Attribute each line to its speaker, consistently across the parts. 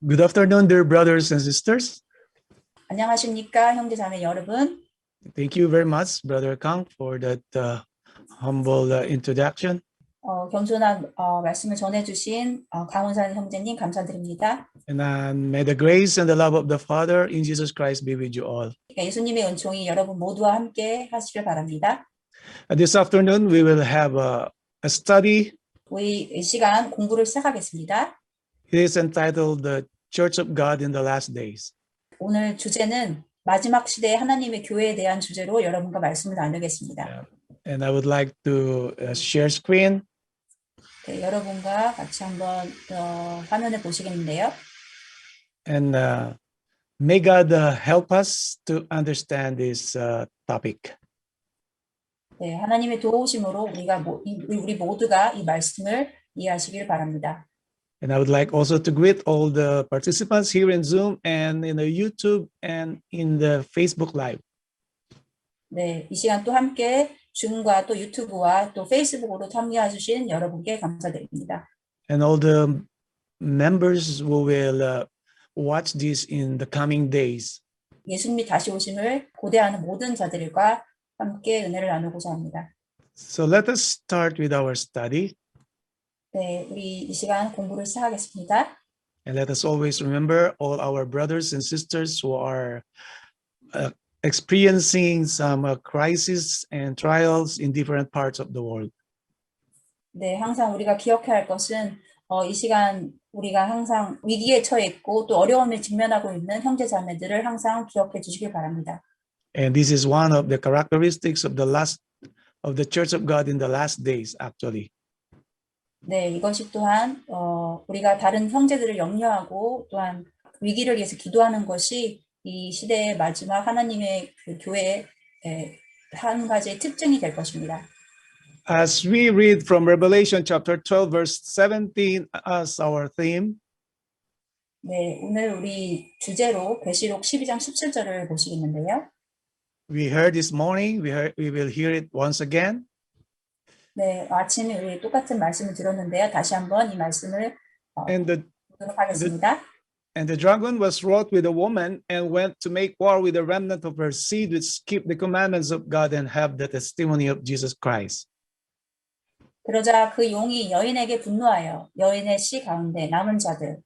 Speaker 1: Good afternoon, dear brothers and sisters.
Speaker 2: 안녕하십니까, 형제 자매 여러분.
Speaker 1: Thank you very much, Brother Kang, for that humble introduction.
Speaker 2: 겸손한 말씀을 전해주신 강원산 형제님 감사드립니다.
Speaker 1: And may the grace and the love of the Father in Jesus Christ be with you all.
Speaker 2: 예수님의 은총이 여러분 모두와 함께 하시길 바랍니다.
Speaker 1: This afternoon, we will have a study.
Speaker 2: 우리 이 시간 공부를 시작하겠습니다.
Speaker 1: It is entitled The Church of God in the Last Days.
Speaker 2: 오늘 주제는 마지막 시대의 하나님의 교회에 대한 주제로 여러분과 말씀을 나누겠습니다.
Speaker 1: Yeah. And I would like to share screen.
Speaker 2: 네, 여러분과 같이 한번 화면을 보시겠는데요.
Speaker 1: And may God help us to understand this topic.
Speaker 2: 네, 하나님의 도우심으로 우리 모두가 이 말씀을 이해하시길 바랍니다.
Speaker 1: And I would like also to greet all the participants here in Zoom and in the YouTube and in the Facebook Live.
Speaker 2: 네, 이 시간 또 함께 줌과 또 유튜브와 또 페이스북으로 참여해 주신 여러분께 감사드립니다.
Speaker 1: And all the members who will watch this in the coming days.
Speaker 2: 예수님이 다시 오심을 고대하는 모든 자들과 함께 은혜를 나누고자 합니다.
Speaker 1: So let us start with our study.
Speaker 2: 네, 우리 이 시간 공부를 시작하겠습니다.
Speaker 1: And let us always remember all our brothers and sisters who are experiencing some crises and trials in different parts of the world.
Speaker 2: 네, 항상 우리가 기억해야 할 것은 이 시간 우리가 항상 위기에 처해 있고 또 어려움을 직면하고 있는 형제 자매들을 항상 기억해 주시길 바랍니다.
Speaker 1: And this is one of the characteristics of the Church of God in the last days, actually.
Speaker 2: 네, 이것이 또한 우리가 다른 형제들을 염려하고 또한 위기를 위해서 기도하는 것이 이 시대의 마지막 하나님의 그 교회의 한 가지의 특징이 될 것입니다.
Speaker 1: As we read from Revelation chapter 12, verse 17 as our theme,
Speaker 2: 네, 오늘 우리 주제로 계시록 12장 17절을 보시겠는데요.
Speaker 1: we heard this morning, we will hear it once again.
Speaker 2: 네, 아침에 우리 똑같은 말씀을 들었는데요. 다시 한번 이 말씀을 보도록 하겠습니다.
Speaker 1: And the dragon was wroth with a woman and went to make war with the remnant of her seed, which keep the commandments of God and have the testimony of Jesus Christ.
Speaker 2: 그러자 그 용이 여인에게 분노하여 여인의 씨 가운데 남은 자들,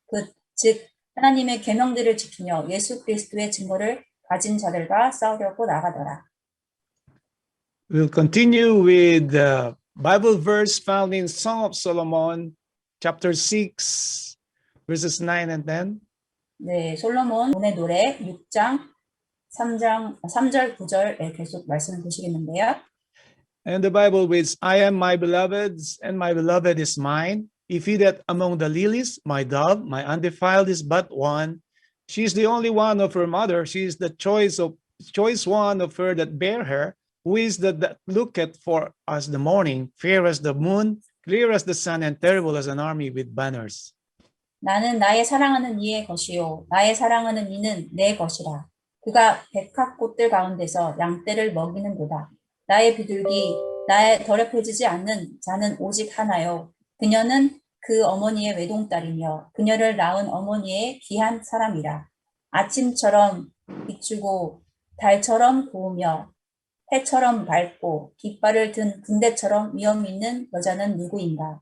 Speaker 2: 즉 하나님의 계명들을 지키며 예수 그리스도의 증거를 가진 자들과 싸우려고 나가더라.
Speaker 1: We'll continue with the Bible verse found in Song of Solomon, chapter 6, verses 9 and 10.
Speaker 2: 네, 솔로몬의 노래 6장 3절 9절에 계속 말씀을 보시겠는데요.
Speaker 1: And the Bible reads, I am my beloved's, and my beloved is mine. If he that among the lilies, my dove, my undefiled is but one. She is the only one of her mother. She is the choice one of her that bare her. Who is that looketh for as the morning, fair as the moon, clear as the sun, and terrible as an army with banners.
Speaker 2: 나는 나의 사랑하는 이의 것이요 나의 사랑하는 이는 내 것이라. 그가 백합꽃들 가운데서 양떼를 먹이는도다. 나의 비둘기, 나의 더럽혀지지 않는 자는 오직 하나요. 그녀는 그 어머니의 외동딸이며 그녀를 낳은 어머니의 귀한 사람이라. 아침처럼 비추고 달처럼 고우며 해처럼 밝고 깃발을 든 군대처럼 위엄 있는 여자는 누구인가?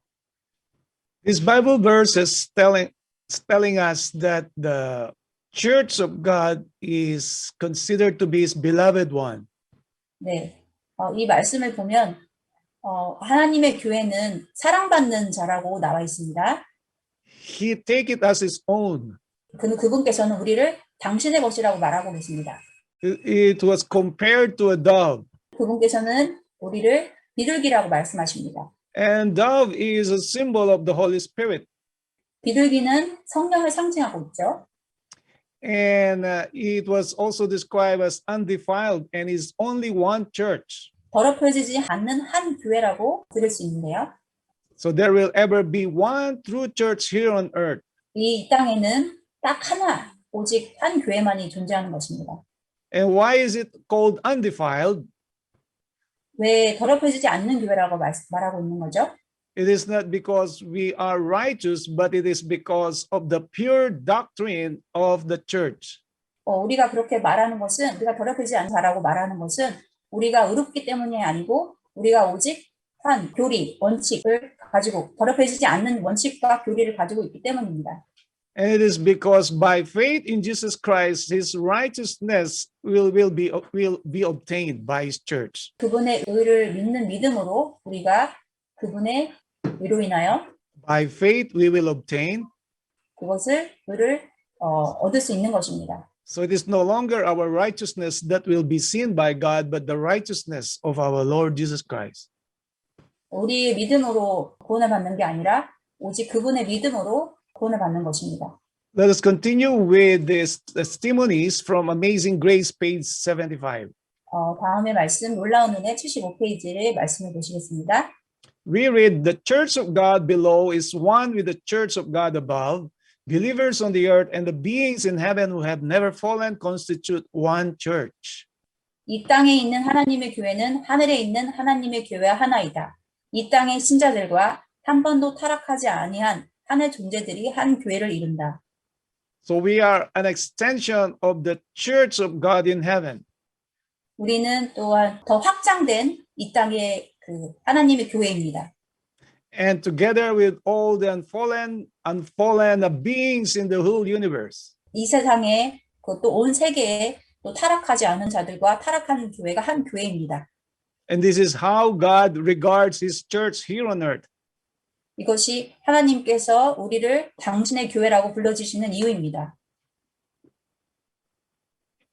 Speaker 1: This Bible verse is telling us that the Church of God is considered to be His beloved one.
Speaker 2: 네, 이 말씀을 보면 하나님의 교회는 사랑받는 자라고 나와 있습니다.
Speaker 1: He take it as His own.
Speaker 2: 그분께서는 우리를 당신의 것이라고 말하고 계십니다.
Speaker 1: It was compared to a dove.
Speaker 2: 그분께서는 우리를 비둘기라고 말씀하십니다.
Speaker 1: And dove is a symbol of the Holy Spirit.
Speaker 2: 비둘기는 성령을 상징하고 있죠.
Speaker 1: And it was also described as undefiled and is only one church.
Speaker 2: 더럽혀지지 않는 한 교회라고 들을 수 있는데요.
Speaker 1: So there will ever be one true church here on earth.
Speaker 2: 이 땅에는 딱 하나, 오직 한 교회만이 존재하는 것입니다.
Speaker 1: And why is it called undefiled?
Speaker 2: 왜 더럽혀지지 않는 교회라고 말하고 있는 거죠?
Speaker 1: It is not because we are righteous, but it is because of the pure doctrine of the church.
Speaker 2: 우리가 그렇게 말하는 것은 우리가 더럽히지 않다라고 말하는 것은 우리가 의롭기 때문이 아니고 우리가 오직 한 교리, 원칙을 가지고 더럽혀지지 않는 원칙과 교리를 가지고 있기 때문입니다.
Speaker 1: And it is because by faith in Jesus Christ, his righteousness will be obtained by his church.
Speaker 2: 그분의 의를 믿는 믿음으로 우리가 그분의 의로 인하여
Speaker 1: By faith we will obtain.
Speaker 2: 의를 얻을 수 있는 것입니다.
Speaker 1: So it is no longer our righteousness that will be seen by God, but the righteousness of our Lord Jesus Christ.
Speaker 2: 우리의 믿음으로 구원을 받는 게 아니라 오직 그분의 믿음으로 구원을 받는 것입니다.
Speaker 1: Let us continue with these testimonies from Amazing Grace, page 75.
Speaker 2: 다음의 말씀 놀라운 은혜 75페이지를 말씀해 보시겠습니다.
Speaker 1: We read, the church of God below is one with the church of God above. Believers on the earth and the beings in heaven who have never fallen constitute one church.
Speaker 2: 이 땅에 있는 하나님의 교회는 하늘에 있는 하나님의 교회와 하나이다. 이 땅의 신자들과 한 번도 타락하지 아니한 하늘 존재들이 한 교회를 이룬다.
Speaker 1: So we are an extension of the church of God in heaven.
Speaker 2: 우리는 또한 더 확장된 이 땅의 그 하나님의 교회입니다.
Speaker 1: And together with all the unfallen beings in the whole universe.
Speaker 2: 이 세상에 또 온 세계에 또 타락하지 않은 자들과 타락하는 교회가 한 교회입니다.
Speaker 1: And this is how God regards his church here on earth.
Speaker 2: 이것이 하나님께서 우리를 당신의 교회라고 불러주시는 이유입니다.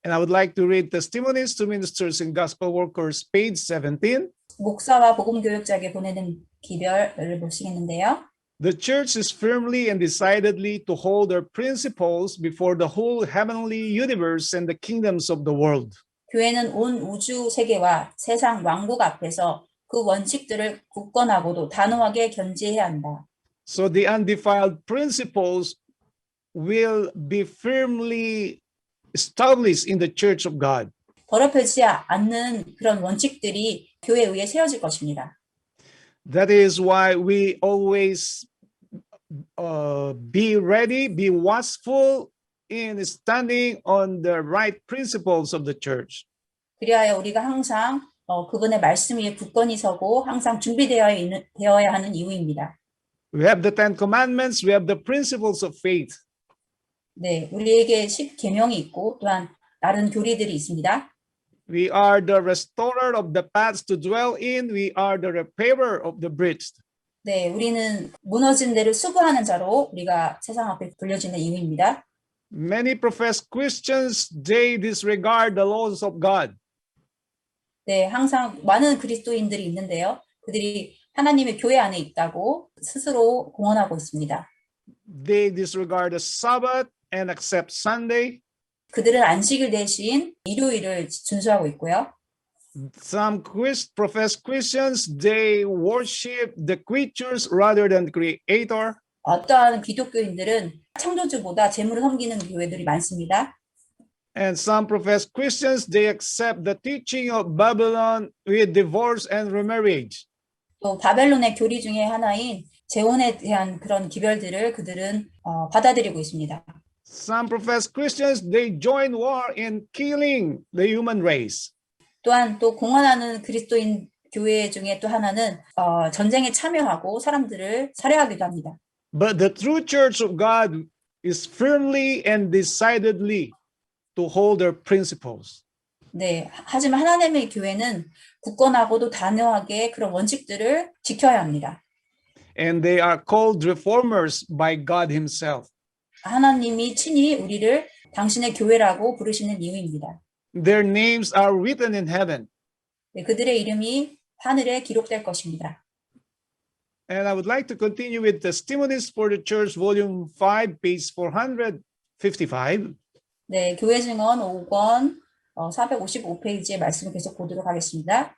Speaker 1: And I would like to read testimonies to ministers and gospel workers, page 17.
Speaker 2: 목사와 복음교육자에게 보내는 기별을 보시겠는데요.
Speaker 1: The church is firmly and decidedly to hold their principles before the whole heavenly universe and the kingdoms of the world.
Speaker 2: 교회는 온 우주 세계와 세상 왕국 앞에서 그 원칙들을 굳건하고도 단호하게 견지해야 한다.
Speaker 1: So the undefiled principles will be firmly established in the church of God.
Speaker 2: 더럽혀지지 않는 그런 원칙들이 교회에 의해 세워질 것입니다.
Speaker 1: That is why we always be ready, be watchful in standing on the right principles of the church.
Speaker 2: 그리하여 우리가 항상 그분의 말씀 위에 굳건히 서고 항상 준비되어야 하는 이유입니다.
Speaker 1: We have the Ten Commandments, we have the principles of faith.
Speaker 2: 네, 우리에게 10계명이 있고 또한 다른 교리들이 있습니다.
Speaker 1: We are the restorer of the paths to dwell in. We are the repairer of the breach.
Speaker 2: 네, 우리는 무너진 데를 수부하는 자로 우리가 세상 앞에 불려지는 이유입니다.
Speaker 1: Many professed Christians, they disregard the laws of God.
Speaker 2: 네, 항상 많은 그리스도인들이 있는데요. 그들이 하나님의 교회 안에 있다고 스스로 공언하고 있습니다.
Speaker 1: They disregard the Sabbath and accept Sunday.
Speaker 2: 그들은 안식일 대신 일요일을 준수하고 있고요.
Speaker 1: Some professed Christians, they worship the creatures rather than the Creator.
Speaker 2: 어떠한 기독교인들은 창조주보다 재물을 섬기는 교회들이 많습니다.
Speaker 1: And some professed Christians, they accept the teaching of Babylon with divorce and remarriage.
Speaker 2: 또 바벨론의 교리 중에 하나인 재혼에 대한 그런 기별들을 그들은 받아들이고 있습니다.
Speaker 1: Some professed Christians, they join war in killing the human race.
Speaker 2: 또한 또 공언하는 그리스도인 교회 중에 또 하나는 전쟁에 참여하고 사람들을 살해하기도 합니다.
Speaker 1: But the true church of God is firmly and decidedly to hold their principles.
Speaker 2: 네, 하지만 하나님의 교회는 굳건하고도 단호하게 그런 원칙들을 지켜야 합니다.
Speaker 1: And they are called reformers by God himself.
Speaker 2: 하나님이 친히 우리를 당신의 교회라고 부르시는 이유입니다.
Speaker 1: Their names are written in heaven.
Speaker 2: 네, 그들의 이름이 하늘에 기록될 것입니다.
Speaker 1: And I would like to continue with Testimonies for the Church, Volume 5, page 455.
Speaker 2: 네, 교회 증언 5권 455페이지의 말씀을 계속 보도록 하겠습니다.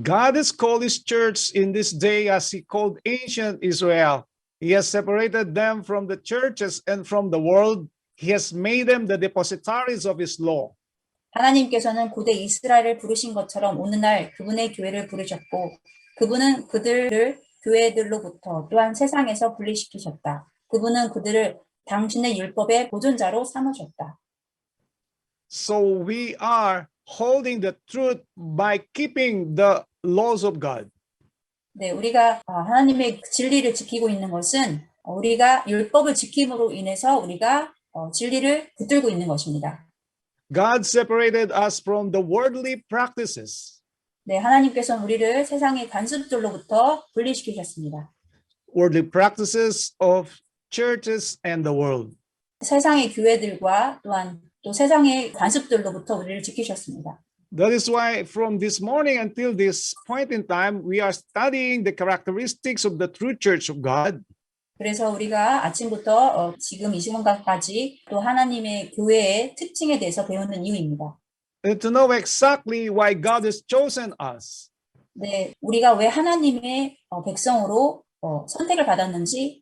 Speaker 1: God has called his church in this day as he called ancient Israel. He has separated them from the churches and from the world. He has made them the depositaries of his law.
Speaker 2: 하나님께서는 고대 이스라엘을 부르신 것처럼 오늘날 그분의 교회를 부르셨고 그분은 그들을 교회들로부터 또한 세상에서 분리시키셨다. 그분은 그들을 당신의 율법의 보존자로 삼으셨다.
Speaker 1: So we are holding the truth by keeping the laws of God.
Speaker 2: 네, 우리가 하나님의 진리를 지키고 있는 것은 우리가 율법을 지킴으로 인해서 우리가 진리를 붙들고 있는 것입니다.
Speaker 1: God separated us from the worldly practices.
Speaker 2: 네, 하나님께서는 우리를 세상의 관습들로부터 분리시키셨습니다.
Speaker 1: Worldly practices of churches and the world.
Speaker 2: 세상의 교회들과 또한 또 세상의 관습들로부터 우리를 지키셨습니다.
Speaker 1: That is why from this morning until this point in time, we are studying the characteristics of the true church of God.
Speaker 2: 그래서 우리가 아침부터 지금 이 시간까지 또 하나님의 교회의 특징에 대해서 배우는 이유입니다.
Speaker 1: And to know exactly why God has chosen us.
Speaker 2: 네, 우리가 왜 하나님의 백성으로 선택을 받았는지에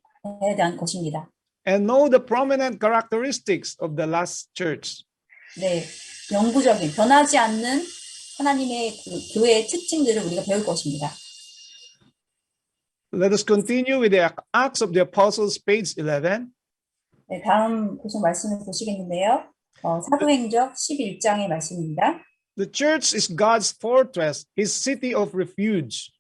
Speaker 2: 대한 것입니다.
Speaker 1: And know the prominent characteristics of the last church.
Speaker 2: 네, 영구적인 변하지 않는 하나님의 그 교회의 특징들을 우리가 배울 것입니다.
Speaker 1: Let us continue with the Acts of the Apostles, page 11.
Speaker 2: 네, 다음 구속 말씀을 보시겠는데요. 사도행적 11장의 말씀입니다.
Speaker 1: The church is God's fortress, his city of refuge.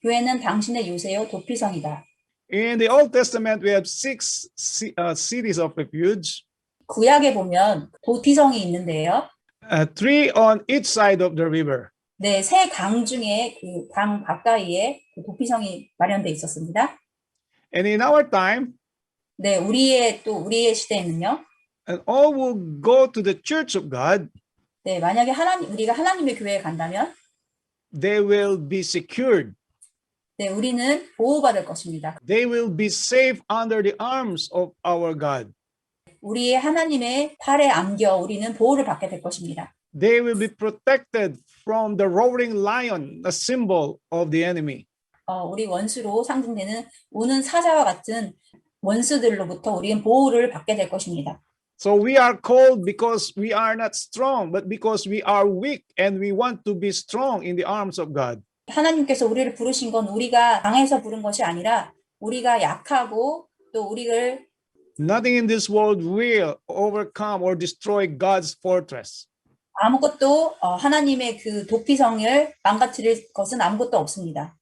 Speaker 2: 교회는 당신의 요새요 도피성이다.
Speaker 1: In the Old Testament, we have six cities of refuge,
Speaker 2: 구약에 보면 도피성이 있는데요.
Speaker 1: three on each side of the river.
Speaker 2: 네, 세 강 중에 그 강 가까이에 그 도피성이 마련돼 있었습니다.
Speaker 1: And in our time,
Speaker 2: 네, 우리의 시대에는요.
Speaker 1: and all will go to the church of God,
Speaker 2: 네, 만약에 우리가 하나님의 교회에 간다면,
Speaker 1: they will be secured.
Speaker 2: 네, 우리는 보호받을 것입니다.
Speaker 1: They will be safe under the arms of our God.
Speaker 2: 우리의 하나님의 팔에 안겨 우리는 보호를 받게 될 것입니다.
Speaker 1: They will be protected from the roaring lion, a symbol of the enemy.
Speaker 2: 우리 원수로 상징되는 우는 사자와 같은 원수들로부터 우리는 보호를 받게 될 것입니다.
Speaker 1: So we are called because we are not strong, but because we are weak and we want to be strong in the arms of God.
Speaker 2: 하나님께서 우리를 부르신 건 우리가 강해서 부른 것이 아니라 우리가 약하고 또 우리를
Speaker 1: Nothing in this world will overcome or destroy God's fortress.
Speaker 2: 아무것도 하나님의 그 도피성을 망가뜨릴 것은 아무것도 없습니다.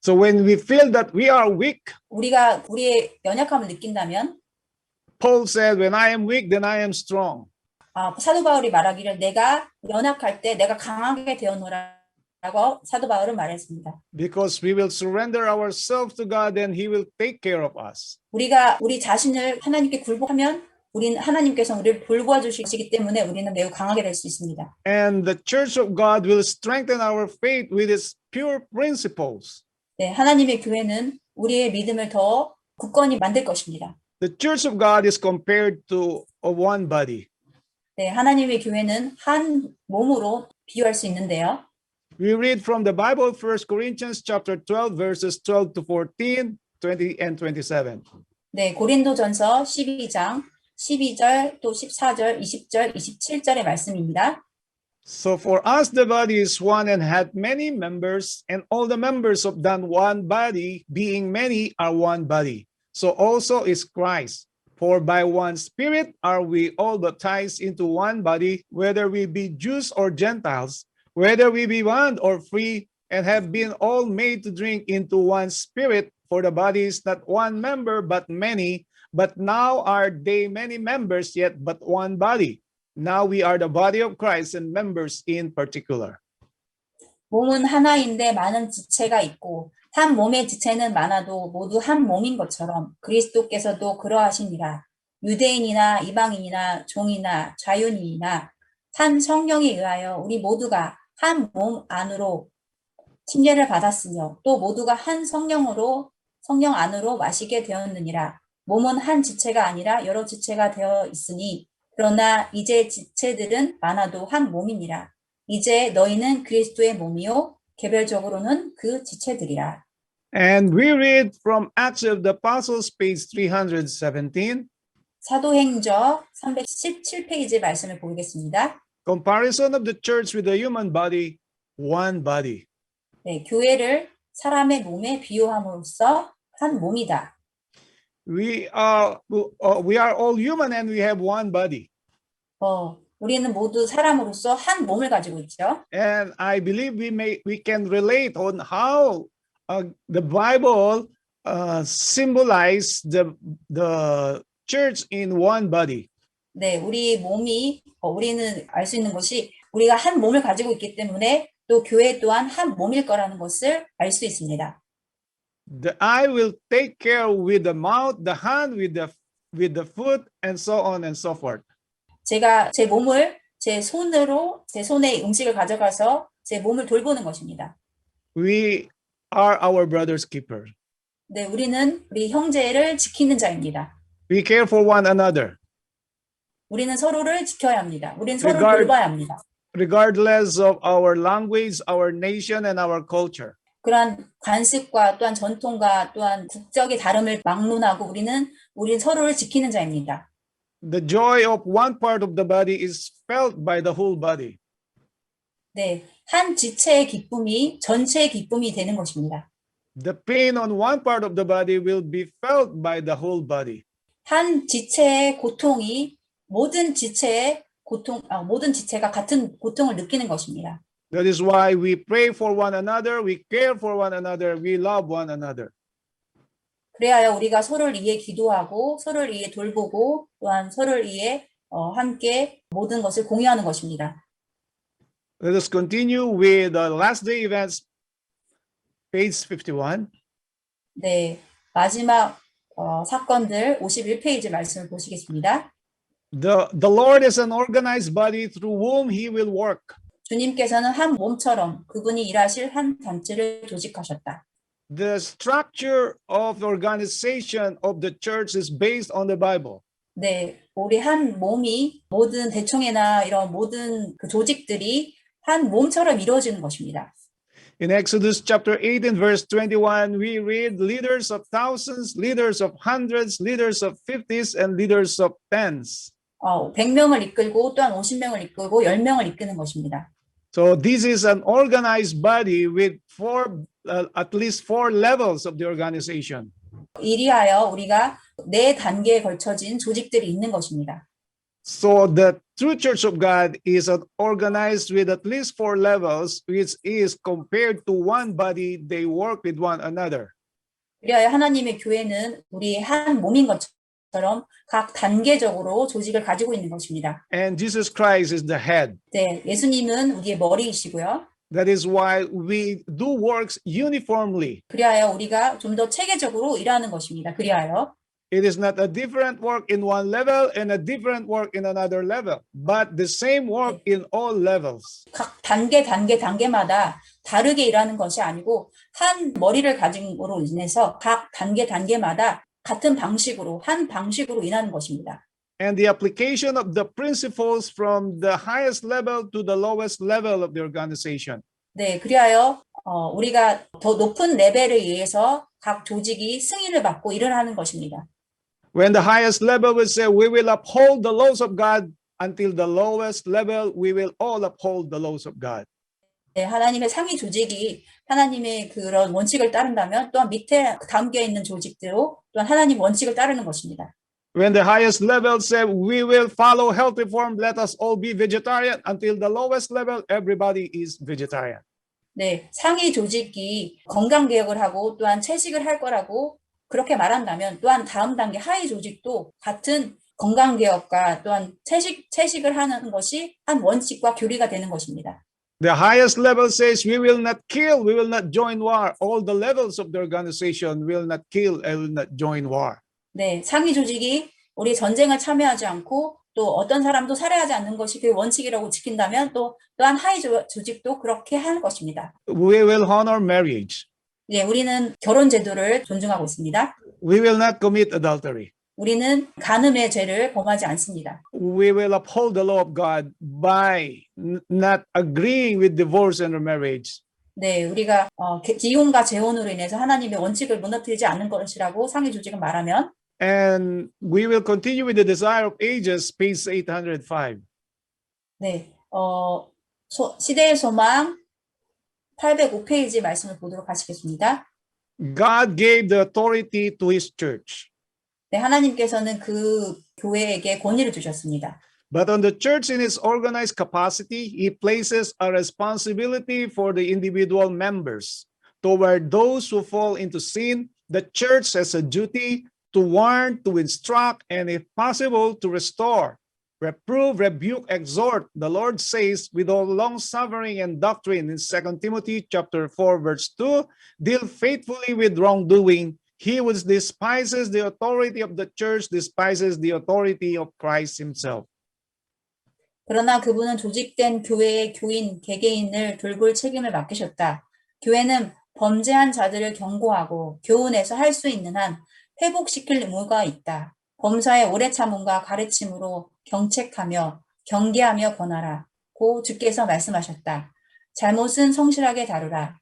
Speaker 1: So when we feel that we are weak,
Speaker 2: 우리가 우리의 연약함을 느낀다면
Speaker 1: Paul said, when I am weak, then I am strong.
Speaker 2: 사도 바울이 말하기를 내가 연약할 때 내가 강하게 되었노라고 사도 바울은 말했습니다.
Speaker 1: Because we will surrender ourselves to God and He will take care of us.
Speaker 2: 우리가 우리 자신을 하나님께 굴복하면 하나님께서 우리를 돌보아 주시기 때문에 우리는 매우 강하게 될 수 있습니다.
Speaker 1: And the church of God will strengthen our faith with its pure principles.
Speaker 2: 네, 하나님의 교회는 우리의 믿음을 더 굳건히 만들 것입니다.
Speaker 1: The church of God is compared to a one body.
Speaker 2: 네, 하나님의 교회는 한 몸으로 비유할 수 있는데요.
Speaker 1: We read from the Bible, 1 Corinthians chapter 12, verses 12 to 14, 20 and 27.
Speaker 2: 네, 고린도전서 12장 12절 또 14절, 20절, 27절의 말씀입니다.
Speaker 1: So for us the body is one and hath many members, and all the members of that one body, being many, are one body. So also is Christ. For by one Spirit are we all baptized into one body, whether we be Jews or Gentiles, whether we be bond or free, and have been all made to drink into one Spirit. For the body is not one member, but many. But now are they many members, yet but one body. Now we are the body of Christ and members in particular.
Speaker 2: 몸은 하나인데 많은 지체가 있고 한 몸의 지체는 많아도 모두 한 몸인 것처럼 그리스도께서도 그러하시니라. 유대인이나 이방인이나 종이나 자유인이나 한 성령에 의하여 우리 모두가 한 몸 안으로 침례를 받았으며 또 모두가 한 성령 안으로 마시게 되었느니라. 몸은 한 지체가 아니라 여러 지체가 되어 있으니 그러나 이제 지체들은 많아도 한 몸이니라. 이제 너희는 그리스도의 몸이요 개별적으로는 그 지체들이라.
Speaker 1: And we read from Acts of the Apostles, page 317.
Speaker 2: 사도행적 317페이지 말씀을 보겠습니다.
Speaker 1: Comparison of the church with the human body, one body.
Speaker 2: 네, 교회를 사람의 몸에 비유함으로써 한 몸이다.
Speaker 1: We are all human and we have one body.
Speaker 2: 우리는 모두 사람으로서 한 몸을 가지고 있죠.
Speaker 1: And I believe we can relate on how the Bible symbolize the church in one body.
Speaker 2: 네, 우리는 알 수 있는 것이 우리가 한 몸을 가지고 있기 때문에 또 교회 또한 한 몸일 거라는 것을 알 수 있습니다.
Speaker 1: The eye will take care with the mouth, the hand with the foot, and so on and so forth.
Speaker 2: 제가 제 몸을 제 손에 음식을 가져가서 제 몸을 돌보는 것입니다.
Speaker 1: We are our brother's keeper.
Speaker 2: 네, 우리는 우리 형제를 지키는 자입니다.
Speaker 1: We care for one another,
Speaker 2: 우리는 서로를 지켜야 합니다. 우리는 서로를 돌봐야 합니다.
Speaker 1: regardless of our language, our nation, and our culture.
Speaker 2: 그러한 관습과 또한 전통과 또한 국적의 다름을 막론하고 우리는 서로를 지키는 자입니다.
Speaker 1: The joy of one part of the body is felt by the whole body.
Speaker 2: 네, 한 지체의 기쁨이 전체의 기쁨이 되는 것입니다.
Speaker 1: The pain on one part of the body will be felt by the whole body.
Speaker 2: 한 지체의 고통이 모든 지체가 같은 고통을 느끼는 것입니다.
Speaker 1: That is why we pray for one another, we care for one another, we love one another.
Speaker 2: 그래야 우리가 서로를 위해 기도하고 서로를 위해 돌보고 또한 서로를 위해 함께 모든 것을 공유하는 것입니다.
Speaker 1: Let us continue with the last day events, page 51.
Speaker 2: 네, 마지막 사건들 51페이지 말씀을 보시겠습니다.
Speaker 1: The Lord is an organized body through whom he will work.
Speaker 2: 주님께서는 한 몸처럼 그분이 일하실 한 단체를 조직하셨다.
Speaker 1: The structure of the organization of the church is based on the Bible.
Speaker 2: 네, 우리 한 몸이 모든 대총회나 이런 모든 그 조직들이 한 몸처럼 이루어지는 것입니다.
Speaker 1: In Exodus chapter 8 and verse 21, we read leaders of thousands, leaders of hundreds, leaders of fifties, and leaders of tens.
Speaker 2: 100명을 이끌고 또한 50명을 이끌고 10명을 이끄는 것입니다.
Speaker 1: So this is an organized body with at least four levels of the organization.
Speaker 2: 이리하여 우리가 4단계에 걸쳐진 조직들이 있는 것입니다.
Speaker 1: So the true Church of God is organized with at least four levels, which is compared to one body, they work with one another.
Speaker 2: 이리하여 하나님의 교회는 우리 한 몸인 것처럼 각 단계적으로 조직을 가지고 있는 것입니다.
Speaker 1: And Jesus Christ is the head.
Speaker 2: 네, 예수님은 우리의 머리이시고요.
Speaker 1: That is why we do works uniformly.
Speaker 2: 그리하여 우리가 좀 더 체계적으로 일하는 것입니다. 그리하여
Speaker 1: It is not a different work in one level and a different work in another level, but the same work in all levels.
Speaker 2: 각 단계마다 다르게 일하는 것이 아니고 한 머리를 가짐으로 인해서 각 단계마다 같은 방식으로 한 방식으로 일하는 것입니다.
Speaker 1: And the application of the principles from the highest level to the lowest level of the organization.
Speaker 2: 네, 그리하여 우리가 더 높은 레벨에 의해서 각 조직이 승인을 받고 일을 하는 것입니다.
Speaker 1: When the highest level will say, we will uphold the laws of God, until the lowest level, we will all uphold the laws of God.
Speaker 2: 네, 하나님의 상위 조직이 하나님의 그런 원칙을 따른다면 또한 밑에 담겨 있는 조직대로 또한 하나님 원칙을 따르는 것입니다.
Speaker 1: When the highest level said, we will follow health reform, let us all be vegetarian, until the lowest level, everybody is vegetarian.
Speaker 2: 네, 상위 조직이 건강 개혁을 하고 또한 채식을 할 거라고 그렇게 말한다면 또한 다음 단계 하위 조직도 같은 건강 개혁과 또한 채식을 하는 것이 한 원칙과 교리가 되는 것입니다.
Speaker 1: The highest level says, we will not kill, we will not join war. All the levels of the organization will not kill and will not join war.
Speaker 2: 네, 상위 조직이 우리 전쟁을 참여하지 않고 또 어떤 사람도 살해하지 않는 것이 그 원칙이라고 지킨다면 또한 하위 조직도 그렇게 하는 것입니다.
Speaker 1: We will honor marriage.
Speaker 2: 네, 우리는 결혼 제도를 존중하고 있습니다.
Speaker 1: We will not commit adultery.
Speaker 2: 우리는 간음의 죄를 범하지 않습니다.
Speaker 1: We will uphold the law of God by not agreeing with divorce and remarriage.
Speaker 2: 네, 우리가 이혼과 재혼으로 인해서 하나님의 원칙을 무너뜨리지 않는 것이라고 상위 조직은 말하면
Speaker 1: And we will continue with the desire of ages, page 805.
Speaker 2: 네, 시대의 소망 805페이지 말씀을 보도록 하시겠습니다.
Speaker 1: God gave the authority to his church.
Speaker 2: 네, 하나님께서는 그 교회에게 권위를 주셨습니다.
Speaker 1: But on the church in its organized capacity, he places a responsibility for the individual members. Toward those who fall into sin, the church has a duty to warn, to instruct, and if possible, to restore. Reprove, rebuke, exhort, the Lord says, with all long-suffering and doctrine in 2 Timothy chapter 4, verse 2, deal faithfully with wrongdoing. He who despises the authority of the church despises the authority of Christ himself.
Speaker 2: 그러나 그분은 조직된 교회의 교인, 개개인을 돌볼 책임을 맡기셨다. 교회는 범죄한 자들을 경고하고 교훈에서 할 수 있는 한 회복시킬 의무가 있다. 범사의 오래 참음과 가르침으로 경책하며 경계하며 권하라. 고 주께서 말씀하셨다. 잘못은 성실하게 다루라.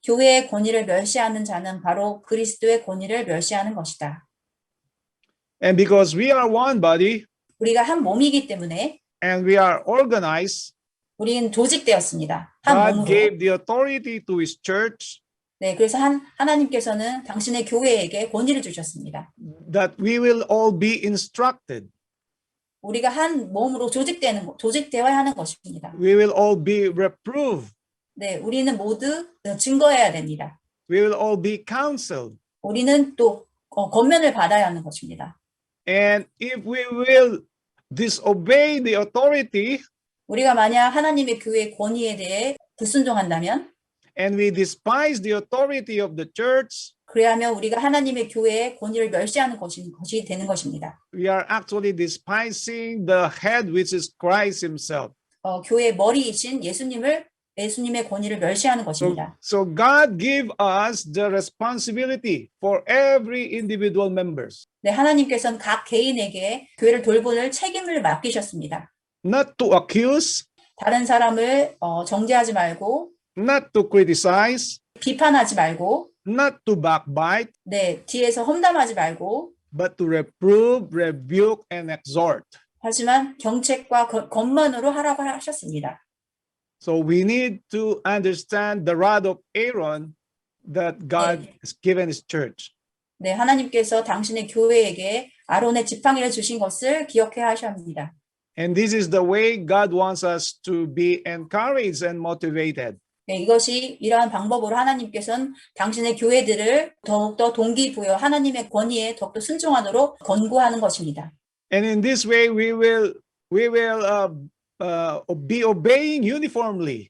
Speaker 2: 교회의 권위를 멸시하는 자는 바로 그리스도의 권위를 멸시하는 것이다.
Speaker 1: And because we are one body
Speaker 2: 우리가 한 몸이기 때문에
Speaker 1: and we are organized,
Speaker 2: 우리는 조직되었습니다. 한
Speaker 1: God
Speaker 2: 몸으로.
Speaker 1: gave the authority to his church
Speaker 2: 네, 그래서 하나님께서는 당신의 교회에게 권위를 주셨습니다.
Speaker 1: that we will all be instructed.
Speaker 2: 우리가 한 몸으로 조직되어야 하는 것입니다.
Speaker 1: We will all be reproved.
Speaker 2: 네, 우리는 모두 증거해야 됩니다.
Speaker 1: We will all be counseled.
Speaker 2: 우리는 또 권면을 받아야 하는 것입니다.
Speaker 1: And if we will disobey the authority
Speaker 2: 우리가 만약 하나님의 교회의 권위에 대해 불순종한다면,
Speaker 1: and we despise the authority of the church,
Speaker 2: 그래야면 우리가 하나님의 교회의 권위를 멸시하는 것이 되는 것입니다.
Speaker 1: we are actually despising the head, which is Christ himself.
Speaker 2: 교회의 머리이신 예수님의 권위를 멸시하는 것입니다.
Speaker 1: So God gave us the responsibility for every individual members,
Speaker 2: 네, 하나님께서는 각 개인에게 교회를 돌볼 책임을 맡기셨습니다.
Speaker 1: not to accuse,
Speaker 2: 다른 사람을 정죄하지 말고,
Speaker 1: not to criticize,
Speaker 2: 비판하지 말고,
Speaker 1: not to backbite,
Speaker 2: 네, 뒤에서 험담하지 말고,
Speaker 1: but to reprove, rebuke, and exhort.
Speaker 2: 하지만 경책과 권면으로 하라고 하셨습니다.
Speaker 1: So we need to understand the rod of Aaron that God has given his church.
Speaker 2: 네, 하나님께서 당신의 교회에게 아론의 지팡이를 주신 것을 기억해야 하십니다.
Speaker 1: And this is the way God wants us to be encouraged and motivated.
Speaker 2: 네, 이것이 이러한 방법으로 하나님께서는 당신의 교회들을 더욱더 동기부여 하나님의 권위에 더욱더 순종하도록 권고하는 것입니다.
Speaker 1: And in this way, we will be obeying uniformly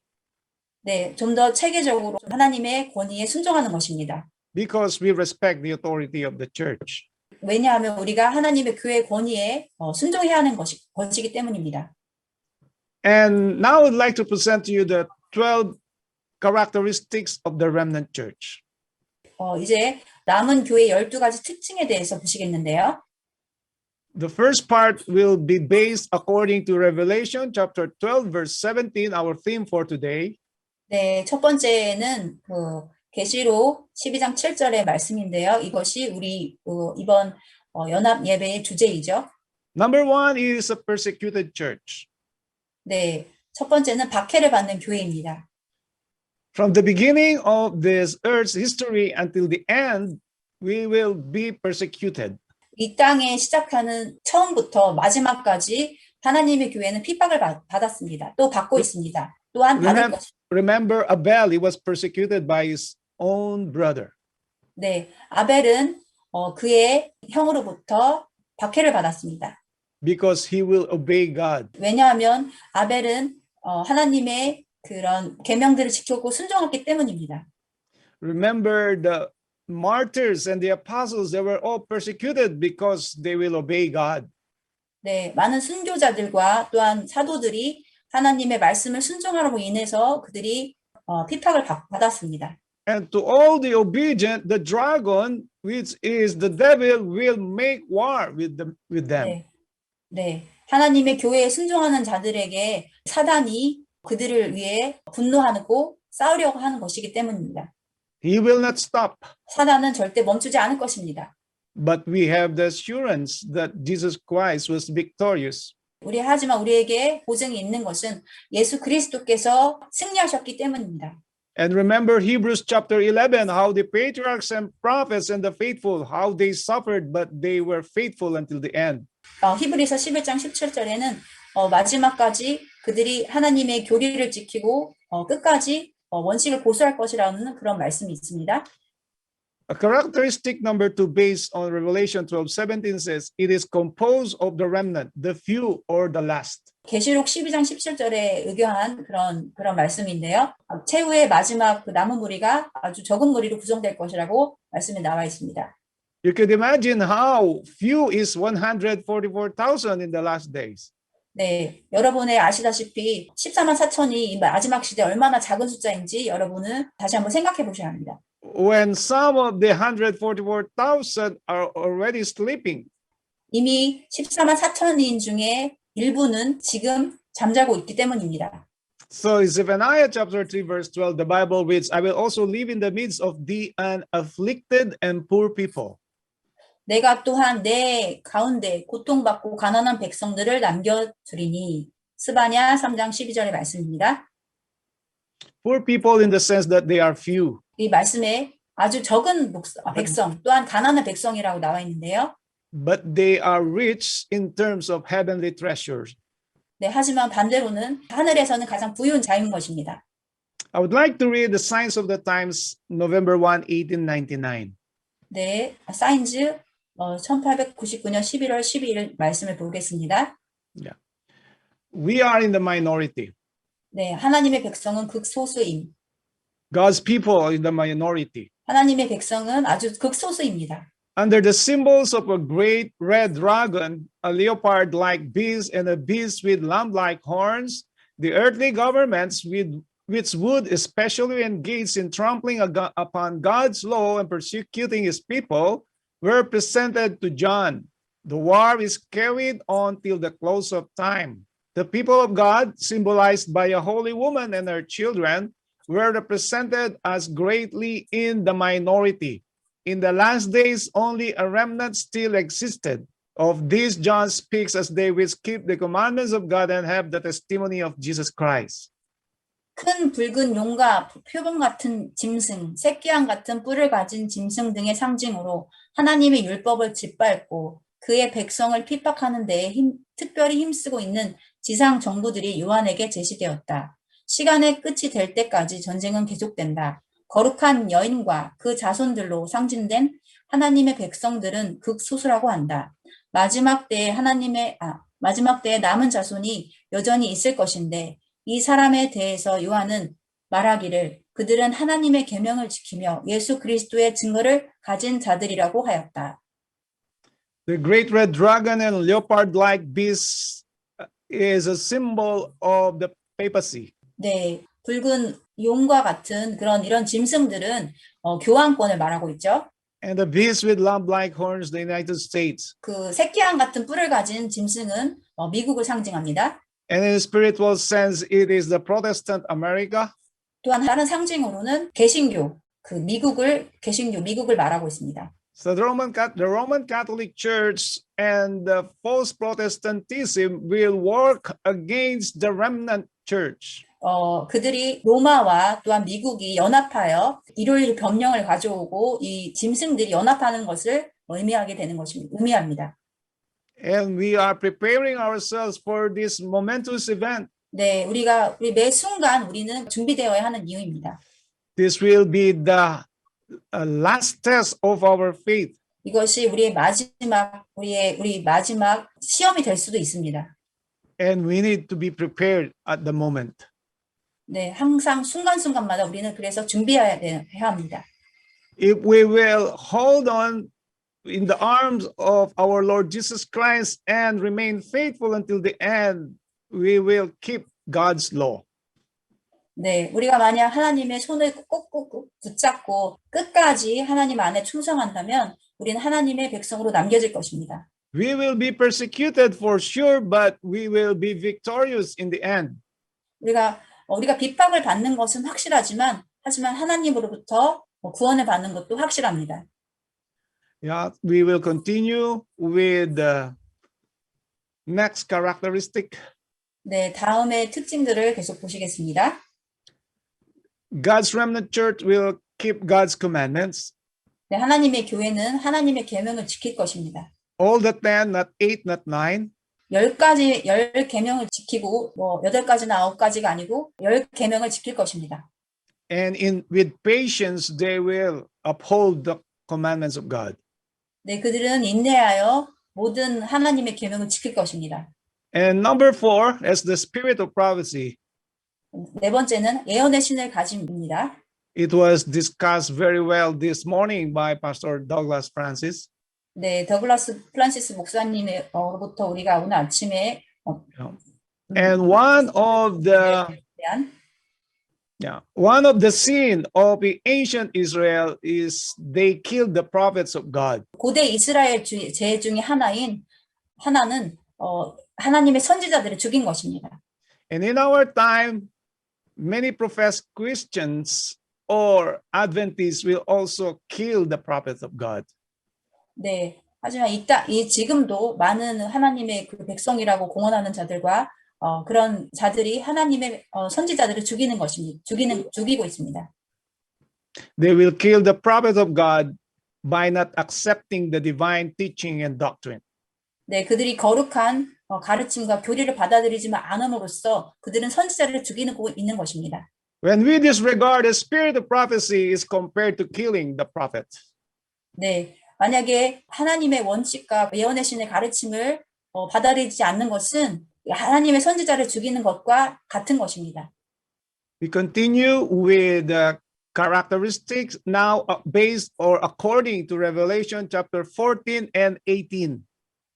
Speaker 2: 네, 좀 더 체계적으로 하나님의 권위에 순종하는 것입니다.
Speaker 1: because we respect the authority of the church.
Speaker 2: 왜냐하면 우리가 하나님의 교회 권위에 순종해야 하는 것이기 때문입니다.
Speaker 1: And now I'd like to present to you the 12 characteristics of the remnant church.
Speaker 2: 이제 남은 교회 12가지 특징에 대해서 보시겠는데요.
Speaker 1: The first part will be based according to Revelation chapter 12 verse 17, our theme for today.
Speaker 2: 네, 첫 번째는 계시록 12장 7절의 말씀인데요. 이것이 우리 이번 연합 예배의 주제이죠.
Speaker 1: Number one is a persecuted church.
Speaker 2: 네, 첫 번째는 박해를 받는 교회입니다.
Speaker 1: From the beginning of this earth's history until the end, we will be persecuted.
Speaker 2: 이 땅에 시작하는 처음부터 마지막까지 하나님의 교회는 핍박을 받았습니다. 또 받고 있습니다. 또한 받을 것입니다.
Speaker 1: Remember Abel, he was persecuted by his own brother.
Speaker 2: 네, 아벨은 그의 형으로부터 박해를 받았습니다.
Speaker 1: Because he will obey God.
Speaker 2: 왜냐하면 아벨은 하나님의 그런 계명들을 지켰고 순종했기 때문입니다.
Speaker 1: Remember the martyrs and the apostles, they were all persecuted because they will obey God.
Speaker 2: 네, 많은 순교자들과 또한 사도들이 하나님의 말씀을 순종하므로 인해서 그들이 핍박을 받았습니다.
Speaker 1: And to all the obedient, the dragon, which is the devil, will make war with them.
Speaker 2: 네, 네, 하나님의 교회에 순종하는 자들에게 사단이 그들을 위해 분노하고 싸우려고 하는 것이기 때문입니다.
Speaker 1: He will not stop.
Speaker 2: 사단은 절대 멈추지 않을 것입니다.
Speaker 1: But we have the assurance that Jesus Christ was victorious.
Speaker 2: 하지만 우리에게 보증이 있는 것은 예수 그리스도께서 승리하셨기 때문입니다.
Speaker 1: And remember Hebrews chapter 11, how the patriarchs and prophets and the faithful, how they suffered, but they were faithful until the end.
Speaker 2: 히브리서 11장 17절에는 마지막까지 그들이 하나님의 교리를 지키고 끝까지 원칙을 고수할 것이라는 그런 말씀이 있습니다.
Speaker 1: A characteristic number 2 based on Revelation 12:17 says, it is composed of the remnant, the few or the last.
Speaker 2: 계시록 12장 17절에 의교한 그런 말씀인데요. 최후의 마지막 그 남은 무리가 아주 적은 무리로 구성될 것이라고 말씀에 나와 있습니다.
Speaker 1: You could imagine how few is 144,000 in the last days.
Speaker 2: 네, 여러분이 아시다시피 14만 4천이 이 마지막 시대 얼마나 작은 숫자인지 여러분은 다시 한번 생각해 보셔야 합니다.
Speaker 1: When some of the 144,000 are already sleeping.
Speaker 2: 이미 14만 4천인 중에 일부는 지금 잠자고 있기 때문입니다.
Speaker 1: So in Zephaniah chapter 3 verse 12, the Bible reads, I will also live in the midst of the unafflicted and poor people.
Speaker 2: 내가 또한 내 가운데 고통받고 가난한 백성들을 남겨두리니. 스바냐 3장 12절의 말씀입니다.
Speaker 1: Poor people in the sense that they are few.
Speaker 2: 이 말씀에 아주 적은 백성, 또한 가난한 백성이라고 나와 있는데요.
Speaker 1: But they are rich in terms of heavenly treasures.
Speaker 2: 네, 하지만 반대로는 하늘에서는 가장 부유한 자인 것입니다.
Speaker 1: I would like to read the Signs of the Times, November 1, 1899.
Speaker 2: 네, 사인즈 1899년 11월 12일 말씀을 보겠습니다.
Speaker 1: Yeah. We are in the minority.
Speaker 2: 네, 하나님의 백성은 극소수임.
Speaker 1: God's people are in the minority.
Speaker 2: 하나님의 백성은 아주 극소수입니다.
Speaker 1: Under the symbols of a great red dragon, a leopard-like beast, and a beast with lamb-like horns, the earthly governments which would especially engage in trampling upon God's law and persecuting his people were presented to John. The war is carried on till the close of time. The people of God, symbolized by a holy woman and her children, were represented as greatly in the minority. In the last days, only a remnant still existed. Of these, John speaks as they which keep the commandments of God and have the testimony of Jesus Christ.
Speaker 2: 큰 붉은 용과 표범 같은 짐승, 새끼양 같은 뿔을 가진 짐승 등의 상징으로 하나님의 율법을 짓밟고 그의 백성을 핍박하는 데에 특별히 힘쓰고 있는 지상 정부들이 요한에게 제시되었다. 시간의 끝이 될 때까지 전쟁은 계속된다. 거룩한 여인과 그 자손들로 상징된 하나님의 백성들은 극소수라고 한다. 마지막 때에 남은 자손이 여전히 있을 것인데 이 사람에 대해서 요한은 말하기를 그들은 하나님의 계명을 지키며 예수 그리스도의 증거를 가진 자들이라고 하였다.
Speaker 1: The great red dragon and leopard-like beast is a symbol of the papacy.
Speaker 2: 네, 붉은 용과 같은 이런 짐승들은 교황권을 말하고 있죠.
Speaker 1: And the beast with lamb-like horns, the United States.
Speaker 2: 그 새끼양 같은 뿔을 가진 짐승은 미국을 상징합니다.
Speaker 1: And in a spiritual sense, it is the Protestant America.
Speaker 2: 또한 다른 상징으로는 개신교, 미국을 말하고 있습니다.
Speaker 1: So the Roman Catholic Church and the false Protestantism will work against the remnant church.
Speaker 2: 그들이 로마와 또한 미국이 연합하여 일요일 변령을 가져오고 이 짐승들이 연합하는 것을 의미합니다.
Speaker 1: And we are preparing ourselves for this momentous event.
Speaker 2: 네, 우리 매 순간 우리는 준비되어야 하는 이유입니다.
Speaker 1: This will be the last test of our faith.
Speaker 2: 이것이 우리 마지막 시험이 될 수도 있습니다.
Speaker 1: And we need to be prepared at the moment.
Speaker 2: 네, 항상 순간순간마다 우리는 그래서 준비해야 합니다.
Speaker 1: If we will hold on in the arms of our Lord Jesus Christ and remain faithful until the end, we will keep God's law.
Speaker 2: 네, 우리가 만약 하나님의 손을 꼭 붙잡고 끝까지 하나님 안에 충성한다면 우리는 하나님의 백성으로 남겨질 것입니다.
Speaker 1: We will be persecuted for sure, but we will be victorious in the end.
Speaker 2: 우리가 핍박을 받는 것은 하지만 하나님으로부터 구원을 받는 것도 확실합니다.
Speaker 1: Yeah, we will continue with the next characteristic.
Speaker 2: 네, 다음의 특징들을 계속 보시겠습니다.
Speaker 1: God's remnant church will keep God's commandments.
Speaker 2: 네, 하나님의 교회는 하나님의 계명을 지킬 것입니다.
Speaker 1: All the 10, not 8, not 9.
Speaker 2: 10가지, 10계명을 지키고, 8가지나 9가지가 아니고, 10계명을 지킬 것입니다.
Speaker 1: And with patience, they will uphold the commandments of God.
Speaker 2: 네, 그들은 인내하여 모든 하나님의 계명을 지킬 것입니다.
Speaker 1: And number 4, as the spirit of prophecy.
Speaker 2: 네 번째는 예언의 신을 가짐입니다.
Speaker 1: It was discussed very well this morning by Pastor Douglas Francis.
Speaker 2: 네, 더글라스 프란시스 목사님으로부터 우리가 오늘 아침에
Speaker 1: And one of the sin of the ancient Israel is they killed the prophets of God.
Speaker 2: 고대 이스라엘 죄 중에 하나는 하나님의 선지자들을 죽인 것입니다.
Speaker 1: And in our time, many professed Christians or Adventists will also kill the prophets of God.
Speaker 2: 네, 하지만 지금도 많은 하나님의 그 백성이라고 공언하는 자들과 그런 자들이 하나님의 선지자들을 죽이고 있습니다.
Speaker 1: They will kill the prophets of God by not accepting the divine teaching and doctrine.
Speaker 2: 네, 그들이 거룩한 가르침과 교리를 받아들이지 않음으로써 그들은 선지자를 죽이고 있는 것입니다.
Speaker 1: When we disregard the spirit of prophecy is compared to killing the prophet.
Speaker 2: 네, 만약에 하나님의 원칙과 예언의 신의 가르침을 받아들이지 않는 것은 하나님의 선지자를 죽이는 것과 같은 것입니다.
Speaker 1: We continue with the characteristics now based or according to Revelation chapter 14 and 18.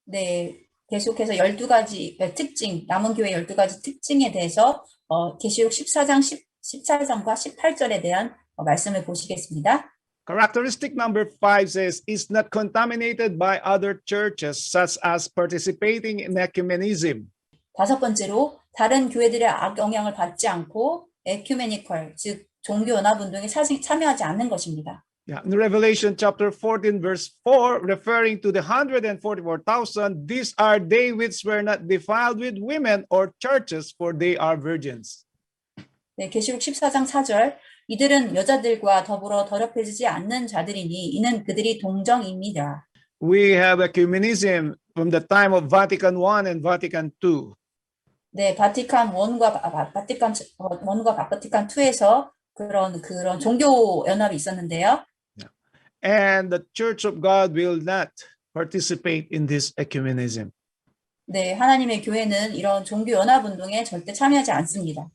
Speaker 2: 네, 계속해서 12가지 특징, 남은 교회 12가지 특징에 대해서 계시록 14장과 18절에 대한 말씀을 보시겠습니다.
Speaker 1: Characteristic number 5 says, is not contaminated by other churches, such as participating in ecumenism.
Speaker 2: 다섯 번째로 다른 교회들의 악영향을 받지 않고 에큐메니컬, 즉 종교 연합 운동에 참여하지 않는 것입니다.
Speaker 1: Yeah, in Revelation chapter 14 verse 4, referring to the 144,000, these are they which were not defiled with women or churches, for they are virgins.
Speaker 2: 네, 계시록 14장 4절, 이들은 여자들과 더불어 더럽혀지지 않는 자들이니 이는 그들이 동정입니다.
Speaker 1: We have ecumenism from the time of Vatican I and Vatican II.
Speaker 2: 네, 바티칸 1과 바티칸 2에서 그런 종교 연합이 있었는데요.
Speaker 1: And the Church of God will not participate in this ecumenism.
Speaker 2: 네, 하나님의 교회는 이런 종교 연합 운동에 절대 참여하지 않습니다.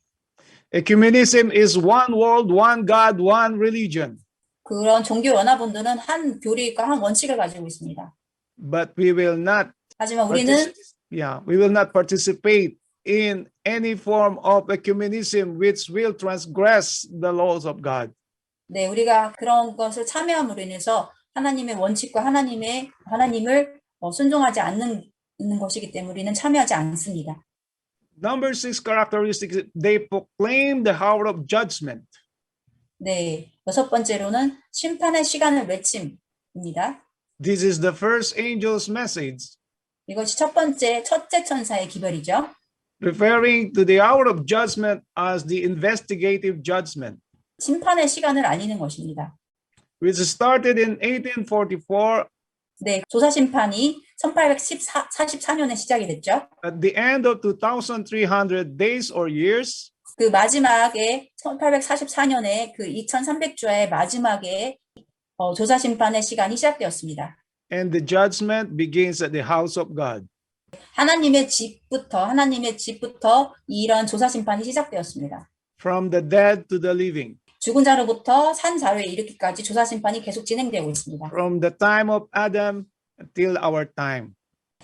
Speaker 1: Ecumenism is one world, one God, one religion.
Speaker 2: 그런 종교 연합 운동은 한 교리과 한 원칙을 가지고 있습니다.
Speaker 1: But we will not
Speaker 2: 하지만 우리는
Speaker 1: we will not participate in any form of ecumenism which will transgress the laws of God.
Speaker 2: 네, 우리가 그런 것을 참여함으로 인해서 하나님의 원칙과 하나님을 순종하지 않는 것이기 때문에 우리는 참여하지 않습니다.
Speaker 1: Number 6 characteristics, they proclaim the hour of judgment.
Speaker 2: 네, 여섯 번째로는 심판의 시간을 외침입니다.
Speaker 1: This is the first angel's message.
Speaker 2: 이것이 첫째 천사의 기별이죠.
Speaker 1: Referring to the hour of judgment as the investigative judgment.
Speaker 2: 심판의 시간을 알리는 것입니다.
Speaker 1: Which started in 1844.
Speaker 2: 네, 조사 심판이 1844년에 시작이 됐죠.
Speaker 1: At the end of 2,300 days or years.
Speaker 2: 그 마지막에 1844년에 그 2300주의 마지막에 조사 심판의 시간이 시작되었습니다.
Speaker 1: And the judgment begins at the house of God.
Speaker 2: 하나님의 집부터 이런 조사 심판이 시작되었습니다.
Speaker 1: From the dead to the living.
Speaker 2: 죽은 자로부터 산 자로에 이르기까지 조사 심판이 계속 진행되고 있습니다.
Speaker 1: From the time of Adam until our time.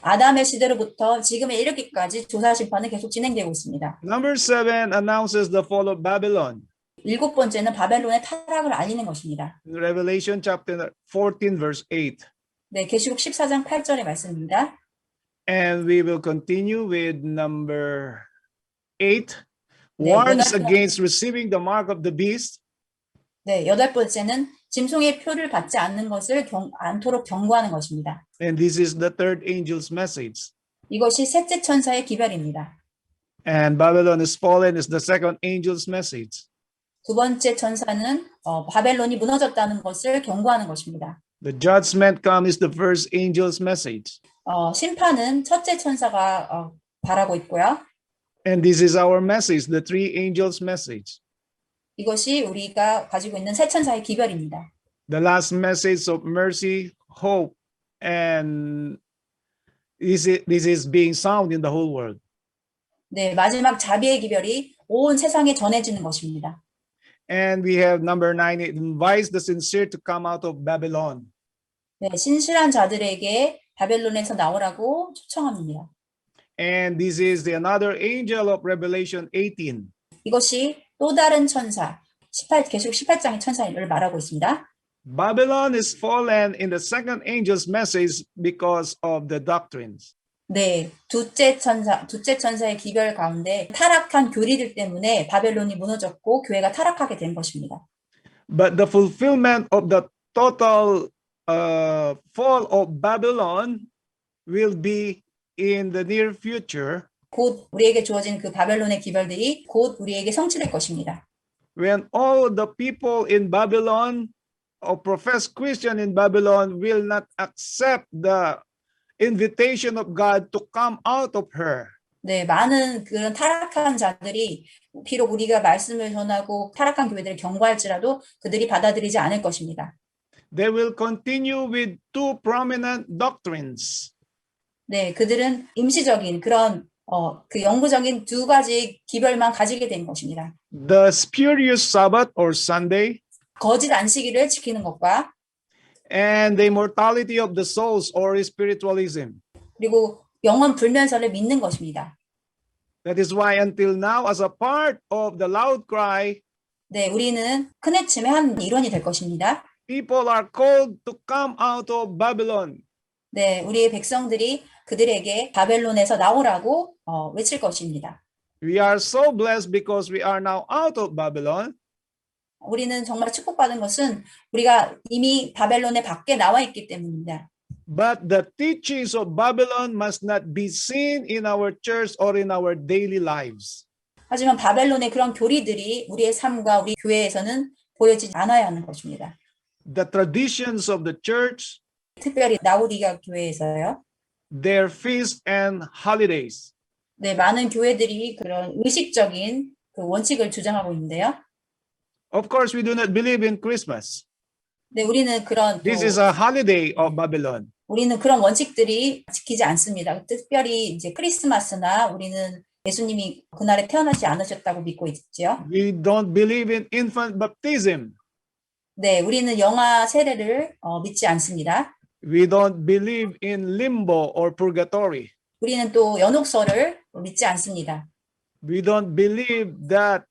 Speaker 2: 아담의 시대로부터 지금에 이르기까지 조사 심판은 계속 진행되고 있습니다.
Speaker 1: Number 7 announces the fall of Babylon.
Speaker 2: 일곱 번째는 바벨론의 타락을 알리는 것입니다.
Speaker 1: In Revelation chapter 14 verse 8.
Speaker 2: 네, 계시록 14장 8절의 말씀입니다.
Speaker 1: And we will continue with number 8.
Speaker 2: 네,
Speaker 1: Warns against receiving the mark of the beast.
Speaker 2: 네, 여덟 번째는 짐승의 표를 받지 않는 것을 않도록 경고하는 것입니다.
Speaker 1: And this is the third angel's message.
Speaker 2: 이것이 셋째 천사의 기별입니다.
Speaker 1: And Babylon is fallen is the second angel's message.
Speaker 2: 두 번째 천사는 바벨론이 무너졌다는 것을 경고하는 것입니다.
Speaker 1: The judgment come is the first angel's message.
Speaker 2: 심판은 첫째 천사가 바라고 있고요.
Speaker 1: And this is our message, the three angels' message.
Speaker 2: 이것이 우리가 가지고 있는 세 천사의 기별입니다.
Speaker 1: The last message of mercy, hope, and this is being sound in the whole world.
Speaker 2: 네, 마지막 자비의 기별이 온 세상에 전해지는 것입니다.
Speaker 1: And we have number 9, it invites the sincere to come out of Babylon.
Speaker 2: 네, 신실한 자들에게 바벨론에서 나오라고 초청합니다.
Speaker 1: And this is another angel of Revelation 18.
Speaker 2: 이것이 또 다른 천사, 계속 18장의 천사를 말하고 있습니다.
Speaker 1: Babylon is fallen in the second angel's message because of the doctrines.
Speaker 2: 네, 둘째 천사의 기별 가운데 타락한 교리들 때문에 바벨론이 무너졌고 교회가 타락하게 된 것입니다.
Speaker 1: But the fulfillment of the total fall of Babylon will be in the near future.
Speaker 2: 곧 우리에게 주어진 그 바벨론의 기별들이 곧 우리에게 성취될 것입니다.
Speaker 1: When all the people in Babylon or professed Christian in Babylon will not accept the invitation of God to come out of her.
Speaker 2: 네, 많은 그런 타락한 자들이 비록 우리가 말씀을 전하고 타락한 교회들을 경고할지라도 그들이 받아들이지 않을 것입니다.
Speaker 1: They will continue with two prominent doctrines.
Speaker 2: 네, 그들은 임시적인 그런 그 영구적인 두 가지 기별만 가지게 된 것입니다.
Speaker 1: The spurious Sabbath or Sunday
Speaker 2: 거짓 안식일을 지키는 것과
Speaker 1: and the immortality of the souls or spiritualism.
Speaker 2: 그리고 영원 불면설을 믿는 것입니다.
Speaker 1: That is why until now, as a part of the loud cry,
Speaker 2: 네, 우리는 크네침의 한 일원이 될 것입니다.
Speaker 1: people are called to come out of Babylon.
Speaker 2: 네, 우리의 백성들이 그들에게 바벨론에서 나오라고 외칠 것입니다.
Speaker 1: We are so blessed because we are now out of Babylon.
Speaker 2: 우리는 정말 축복받은 것은 우리가 이미 바벨론의 밖에 나와 있기 때문입니다.
Speaker 1: But the teachings of Babylon must not be seen in our church or in our daily lives.
Speaker 2: 하지만 바벨론의 그런 교리들이 우리의 삶과 우리 교회에서는 보여지지 않아야 하는 것입니다.
Speaker 1: The traditions of the church,
Speaker 2: 특별히 나우디가 교회에서요.
Speaker 1: their feasts and holidays.
Speaker 2: 네, 많은 교회들이 그런 의식적인 그 원칙을 주장하고 있는데요.
Speaker 1: Of course, we do not believe in Christmas.
Speaker 2: 네, 우리는 그런
Speaker 1: This is a holiday of Babylon.
Speaker 2: 우리는 그런 원칙들이 지키지 않습니다. 특별히 이제 크리스마스나 우리는 예수님이 그날에 태어나지 않으셨다고 믿고 있죠.
Speaker 1: We don't believe in infant baptism.
Speaker 2: 네, 우리는 영아 세례를 믿지 않습니다.
Speaker 1: We don't believe in limbo or purgatory.
Speaker 2: 우리는 또 연옥설을 믿지 않습니다.
Speaker 1: We don't believe that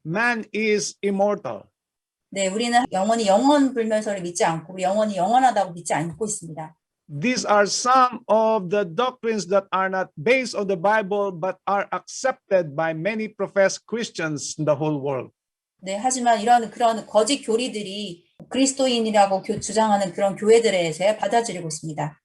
Speaker 1: man is immortal.
Speaker 2: 네, 우리는 영원히 영원 불면설을 믿지 않고 영원히 영원하다고 믿지 않고 있습니다.
Speaker 1: These are some of the doctrines that are not based on the Bible but are accepted by many professed Christians in the whole world.
Speaker 2: 네, 하지만 그런 거짓 교리들이 그리스도인이라고 주장하는 그런 교회들에서 받아들이고 있습니다.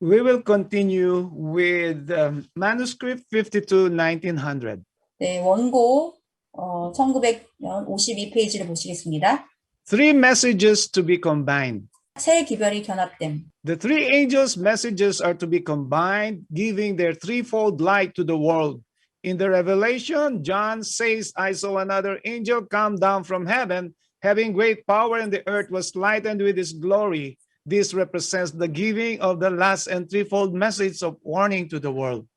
Speaker 1: We will continue with manuscript 52, 1900.
Speaker 2: 네, 원고 1952페이지를 보시겠습니다.
Speaker 1: Three messages to be combined.
Speaker 2: 세 기별이 견합됨.
Speaker 1: The three angels' messages are to be combined, giving their threefold light to the world. In the Revelation, John says, I saw another angel come down from heaven, having great power, and the earth was lightened with his glory. This represents the giving of the last and threefold message of warning to the world.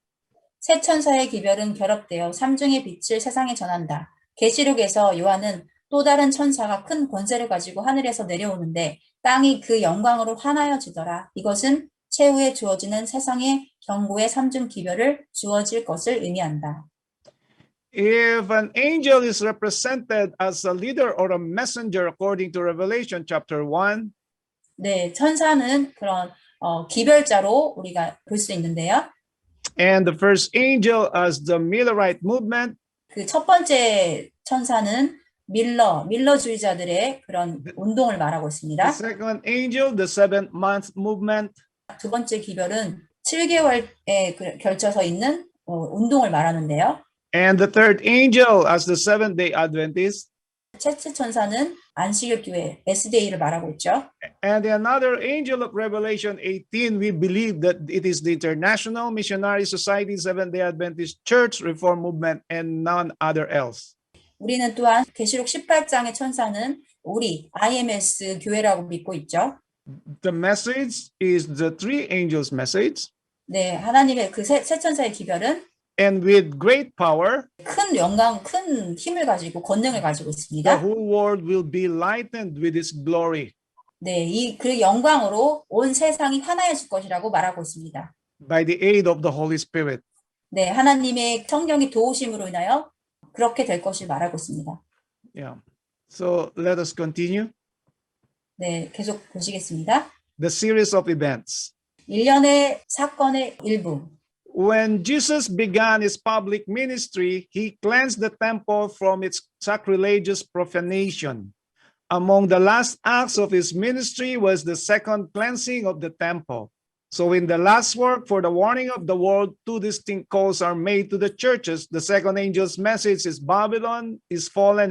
Speaker 2: 세 천사의 기별은 결합되어 삼중의 빛을 세상에 전한다. 계시록에서 요한은 또 다른 천사가 큰 권세를 가지고 하늘에서 내려오는데 땅이 그 영광으로 환하여지더라. 이것은 최후에 주어지는 세상의 경고의 삼중 기별을 주어질 것을 의미한다.
Speaker 1: If an angel is represented as a leader or a messenger according to Revelation chapter 1,
Speaker 2: 네, 천사는 그런 기별자로 우리가 볼 수 있는데요.
Speaker 1: and the first angel as the Millerite movement,
Speaker 2: 그 첫 번째 천사는 밀러주의자들의 그런 운동을 말하고
Speaker 1: the
Speaker 2: 있습니다.
Speaker 1: second angel, the seventh month movement,
Speaker 2: 두 번째 기별은 7개월에 걸쳐서 있는 운동을 말하는데요.
Speaker 1: and the third angel as the Seventh-day Adventist,
Speaker 2: 셋째 천사는 안식일 교회 SDA를 말하고 있죠.
Speaker 1: And another angel of Revelation 18, we believe that it is the International Missionary Society, Seventh-day Adventist Church Reform Movement, and none other else.
Speaker 2: 우리는 또한 계시록 18장의 천사는 우리 IMS 교회라고 믿고 있죠.
Speaker 1: The message is the three angels' message,
Speaker 2: 네, 하나님의 그 세 천사의 기별은
Speaker 1: and with great power,
Speaker 2: 큰 영광, 큰 힘을 가지고 권능을 가지고
Speaker 1: the
Speaker 2: 있습니다.
Speaker 1: whole world will be lightened with His glory
Speaker 2: 네, 그 영광으로 온 세상이 환하여질 것이라고 말하고 있습니다.
Speaker 1: by the aid of the Holy Spirit.
Speaker 2: 네, 하나님의 성령의 도우심으로 인하여 그렇게 될 것을 말하고 있습니다.
Speaker 1: Yeah. So let us continue
Speaker 2: 네, 계속 보시겠습니다.
Speaker 1: the series of events.
Speaker 2: 일련의 사건의 일부.
Speaker 1: When Jesus began his public ministry, he cleansed the temple from its sacrilegious profanation. Among the last acts of his ministry was the second cleansing of the temple. So in the last work for the warning of the world, two distinct calls are made to the churches. The second angel's message is Babylon is fallen,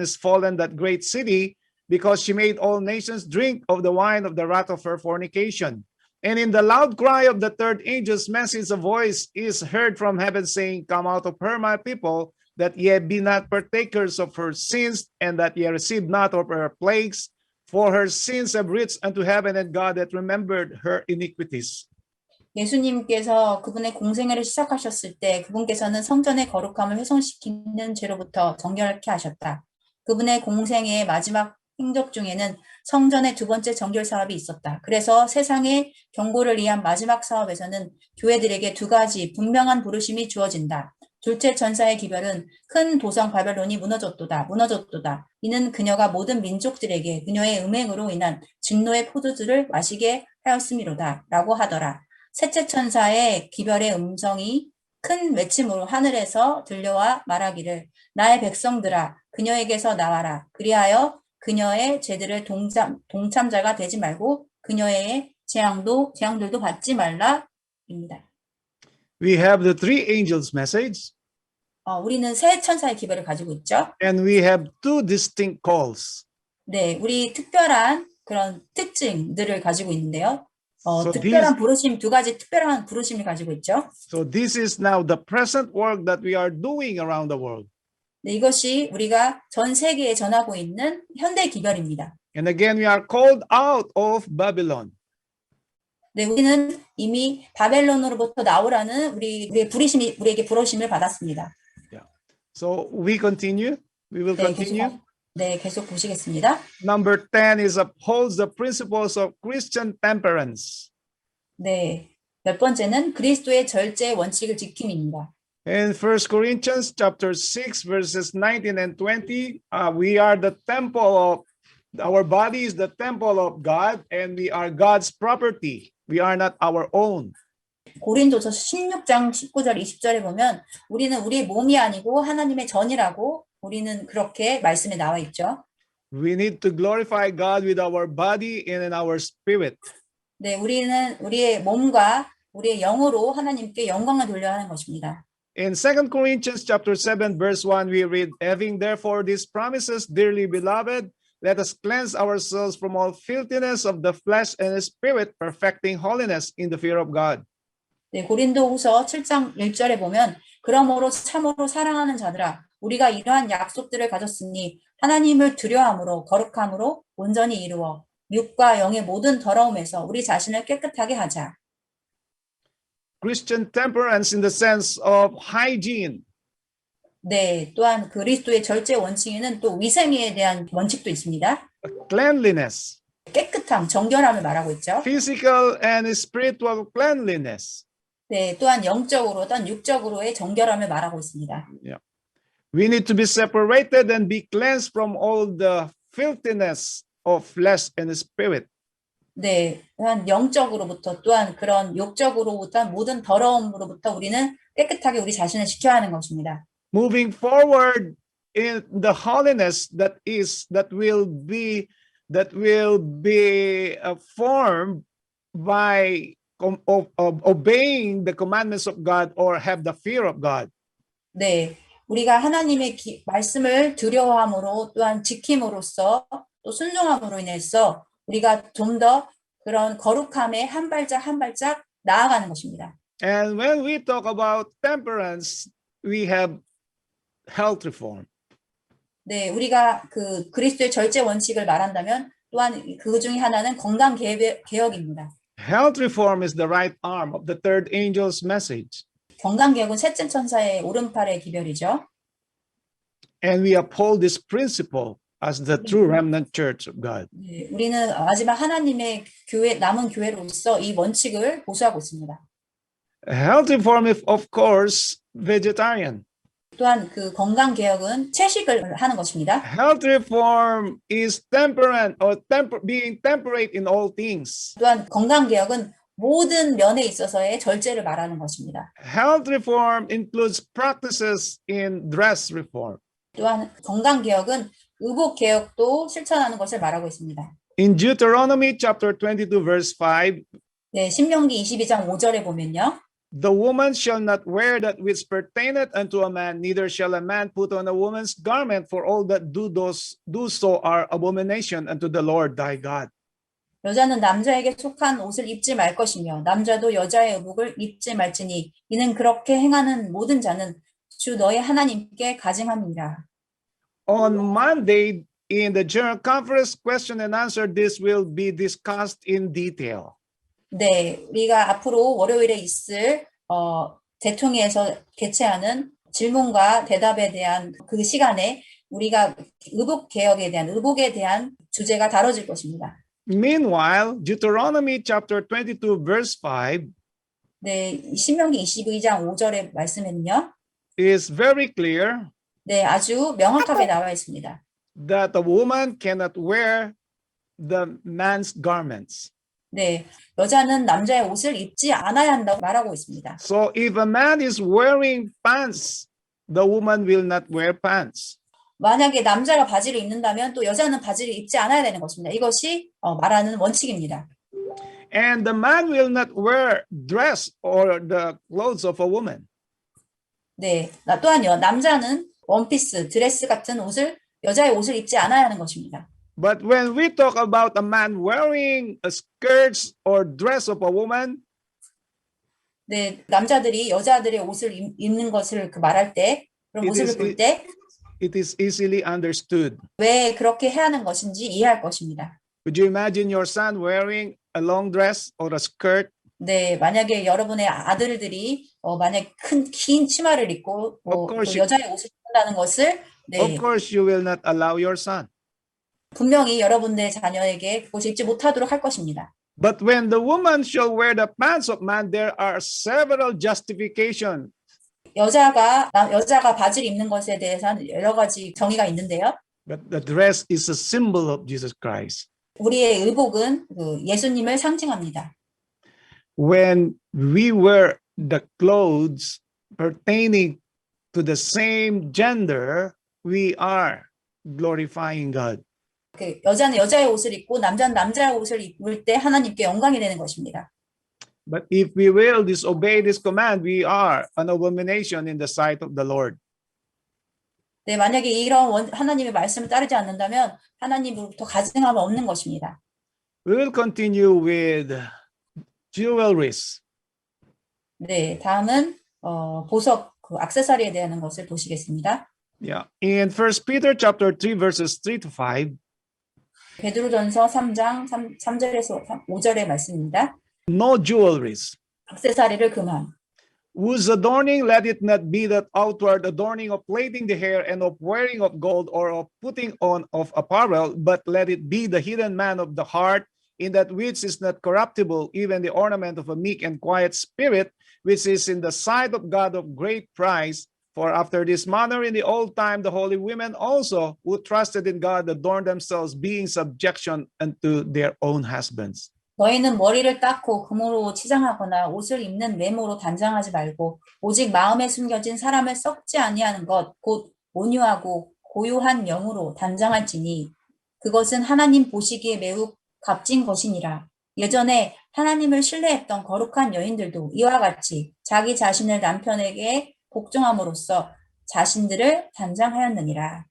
Speaker 1: that great city, because she made all nations drink of the wine of the wrath of her fornication. And in the loud cry of the third angel's message, a voice is heard from heaven saying, Come out of her, my people, that ye be not partakers of her sins, and that ye receive not of her plagues, for her sins have reached unto heaven, and God hath remembered her iniquities.
Speaker 2: 예수님께서 그분의 공생애를 시작하셨을 때 그분께서는 성전의 거룩함을 훼손시키는 죄로부터 정결케 하셨다. 그분의 공생애의 마지막 행적 중에는 성전의 두 번째 정결 사업이 있었다. 그래서 세상의 경고를 위한 마지막 사업에서는 교회들에게 두 가지 분명한 부르심이 주어진다. 둘째 천사의 기별은 큰 도성 바벨론이 무너졌도다. 이는 그녀가 모든 민족들에게 그녀의 음행으로 인한 진노의 포도주를 마시게 하였음이로다. 라고 하더라. 셋째 천사의 기별의 음성이 큰 외침으로 하늘에서 들려와 말하기를 나의 백성들아 그녀에게서 나와라. 그리하여 그녀의 죄들을 동참자가 되지 말고 그녀의 재앙들도 받지 말라입니다.
Speaker 1: We have the three angels' message,
Speaker 2: 우리는 세 천사의 기별을 가지고 있죠.
Speaker 1: and we have two distinct calls.
Speaker 2: 네, 우리 특별한 그런 특징들을 가지고 있는데요.
Speaker 1: So
Speaker 2: 특별한 부르심, 두 가지 특별한 부르심을 가지고 있죠.
Speaker 1: So this is now the present work that we are doing around the world.
Speaker 2: 네, 이것이 우리가 전 세계에 전하고 있는 현대 기별입니다.
Speaker 1: And again, we are called out of Babylon.
Speaker 2: 네, 우리는 이미 바벨론으로부터 나오라는 우리에게 부르심을 받았습니다.
Speaker 1: Yeah. So we continue. We will continue.
Speaker 2: 계속 보시겠습니다.
Speaker 1: Number 10 is upholds the principles of Christian temperance.
Speaker 2: 네, 몇 번째는 그리스도의 절제 원칙을 지킴입니다.
Speaker 1: In 1 Corinthians chapter 6 verses 19 and 20, we are the temple of our body is the temple of God, and we are God's property. We are not our own.
Speaker 2: 고린도서 16장 19절 20절에 보면 우리는 우리의 몸이 아니고 하나님의 전이라고 우리는 그렇게 말씀에 나와 있죠.
Speaker 1: We need to glorify God with our body and in our spirit.
Speaker 2: 네, 우리는 우리의 몸과 우리의 영으로 하나님께 영광을 돌려야 하는 것입니다.
Speaker 1: In 2 Corinthians chapter 7 verse 1, we read, Having therefore these promises, dearly beloved, let us cleanse ourselves from all filthiness of the flesh and the spirit, perfecting holiness in the fear of God.
Speaker 2: 네, 고린도후서 7장 1절에 보면 그러므로 참으로 사랑하는 자들아 우리가 이러한 약속들을 가졌으니 하나님을 두려움으로 거룩함으로 온전히 이루어 육과 영의 모든 더러움에서 우리 자신을 깨끗하게 하자.
Speaker 1: Christian temperance in the sense of hygiene.
Speaker 2: 네, 또한 그리스도의 절제 원칙에는 또 위생에 대한 원칙도 있습니다.
Speaker 1: Cleanliness.
Speaker 2: 깨끗함, 정결함을 말하고 있죠.
Speaker 1: Physical and spiritual cleanliness.
Speaker 2: 네, 또한 영적으로 또한 육적으로의 정결함을 말하고 있습니다.
Speaker 1: Yeah. We need to be separated and be cleansed from all the filthiness of flesh and spirit.
Speaker 2: 네, 또한 영적으로부터 또한 그런 욕적으로부터 모든 더러움으로부터 우리는 깨끗하게 우리 자신을 지켜야 하는 것입니다.
Speaker 1: Moving forward in the holiness that will be formed by obeying the commandments of God or have the fear of God.
Speaker 2: 네, 우리가 하나님의 말씀을 두려워함으로 또한 지킴으로써 또 순종함으로 인해서 우리가 좀 더 그런 거룩함에 한 발짝 한 발짝 나아가는 것입니다.
Speaker 1: And when we talk about temperance, we have health reform.
Speaker 2: 네, 우리가 그 그리스도의 절제 원칙을 말한다면 또한 그 중에 하나는 건강 개혁입니다.
Speaker 1: Health reform is the right arm of the third angel's message.
Speaker 2: 건강 개혁은 셋째 천사의 오른팔의 기별이죠.
Speaker 1: And we uphold this principle as the true remnant church of God.
Speaker 2: 네, 우리는 마지막 하나님의 교회 남은 교회로서 이 원칙을 보수하고 있습니다.
Speaker 1: Health reform is, of course, vegetarian.
Speaker 2: 또한 그 건강 개혁은 채식을 하는 것입니다.
Speaker 1: Health reform is temperate or being temperate in all things.
Speaker 2: 또한 건강 개혁은 모든 면에 있어서의 절제를 말하는 것입니다.
Speaker 1: Health reform includes practices in dress reform.
Speaker 2: 또한 건강 개혁은 의복 개혁도 실천하는 것을 말하고 있습니다.
Speaker 1: In Deuteronomy chapter 22 verse 5,
Speaker 2: 네, 신명기 22장 5절에 보면요.
Speaker 1: the woman shall not wear that which pertaineth unto a man, neither shall a man put on a woman's garment, for all that do so are abomination unto the Lord thy God.
Speaker 2: 여자는 남자에게 속한 옷을 입지 말 것이며 남자도 여자의 의복을 입지 말지니 이는 그렇게 행하는 모든 자는 주 너의 하나님께 가증함이라.
Speaker 1: On Monday, in the General Conference question and answer, this will be discussed in detail.
Speaker 2: 네, 우리가 앞으로 월요일에 있을 대통령에서 개최하는 질문과 대답에 대한 그 시간에 우리가 의복에 대한 주제가 다뤄질 것입니다.
Speaker 1: Meanwhile, Deuteronomy chapter 22 verse 5
Speaker 2: 네, 신명기 22장 5절의 말씀에는요.
Speaker 1: is very clear
Speaker 2: 네, 아주 명확하게 나와 있습니다.
Speaker 1: that a woman cannot wear the man's garments.
Speaker 2: 네, 여자는 남자의 옷을 입지 않아야 한다고 말하고 있습니다.
Speaker 1: So if a man is wearing pants, the woman will not wear pants.
Speaker 2: 만약에 남자가 바지를 입는다면 또 여자는 바지를 입지 않아야 되는 것입니다. 이것이 말하는 원칙입니다.
Speaker 1: And the man will not wear dress or the clothes of a woman.
Speaker 2: 네, 또한요, 남자는 원피스, 드레스 같은 옷을 여자의 옷을 입지 않아야 하는 것입니다.
Speaker 1: But when we talk about a man wearing a skirts or dress of a woman,
Speaker 2: 네, 남자들이 여자들의 옷을 입는 것을 말할 때, 그런 모습을 볼 때,
Speaker 1: it is easily understood.
Speaker 2: 왜 그렇게 해야 하는 것인지 이해할 것입니다.
Speaker 1: Could you imagine your son wearing a long dress or a skirt?
Speaker 2: 네, 만약에 여러분의 아들들이 만약 긴 치마를 입고 여자의 옷을 입는다는 것을
Speaker 1: Of course, you will not allow your son.
Speaker 2: 분명히 여러분의 자녀에게 그것을 입지 못하도록 할 것입니다.
Speaker 1: But when the woman shall wear the pants of man, there are several justifications.
Speaker 2: 여자가 바지를 입는 것에 대해서는 여러 가지 정의가 있는데요.
Speaker 1: But the dress is a symbol of Jesus Christ.
Speaker 2: 우리의 의복은 예수님을 상징합니다.
Speaker 1: When we wear the clothes pertaining to the same gender, we are glorifying God.
Speaker 2: 여자는 여자의 옷을 입고 남자는 남자의 옷을 입을 때 하나님께 영광이 되는 것입니다.
Speaker 1: But if we will disobey this command, we are an abomination in the sight of the Lord.
Speaker 2: 네, 만약에 이런 하나님의 말씀을 따르지 않는다면 하나님으로부터 가증함은 없는 것입니다.
Speaker 1: We will continue with jewelries.
Speaker 2: 네, 다음은 보석, 액세서리에 대한 것을 보시겠습니다.
Speaker 1: Yeah. In 1 Peter chapter 3 verses 3 to 5.
Speaker 2: 베드로전서 3장 3절에서 5절의 말씀입니다.
Speaker 1: No jewelries.
Speaker 2: 액세서리를 금한.
Speaker 1: Whose adorning let it not be that outward adorning of plaiting the hair and of wearing of gold or of putting on of apparel, but let it be the hidden man of the heart, in that which is not corruptible, even the ornament of a meek and quiet spirit, which is in the sight of God of great price. For after this manner in the old time, the holy women also who trusted in God adorned themselves, being subjection unto their own husbands.
Speaker 2: 너희는 머리를 닦고 금으로 치장하거나 옷을 입는 메모로 단장하지 말고 오직 마음에 숨겨진 사람을 썩지 아니하는 것, 곧 온유하고 고요한 영으로 단장할지니 그것은 하나님 보시기에 매우 값진 것이니라. 예전에 하나님을 신뢰했던 거룩한 여인들도 이와 같이 자기 자신을 남편에게 복종함으로써 자신들을 단장하였느니라.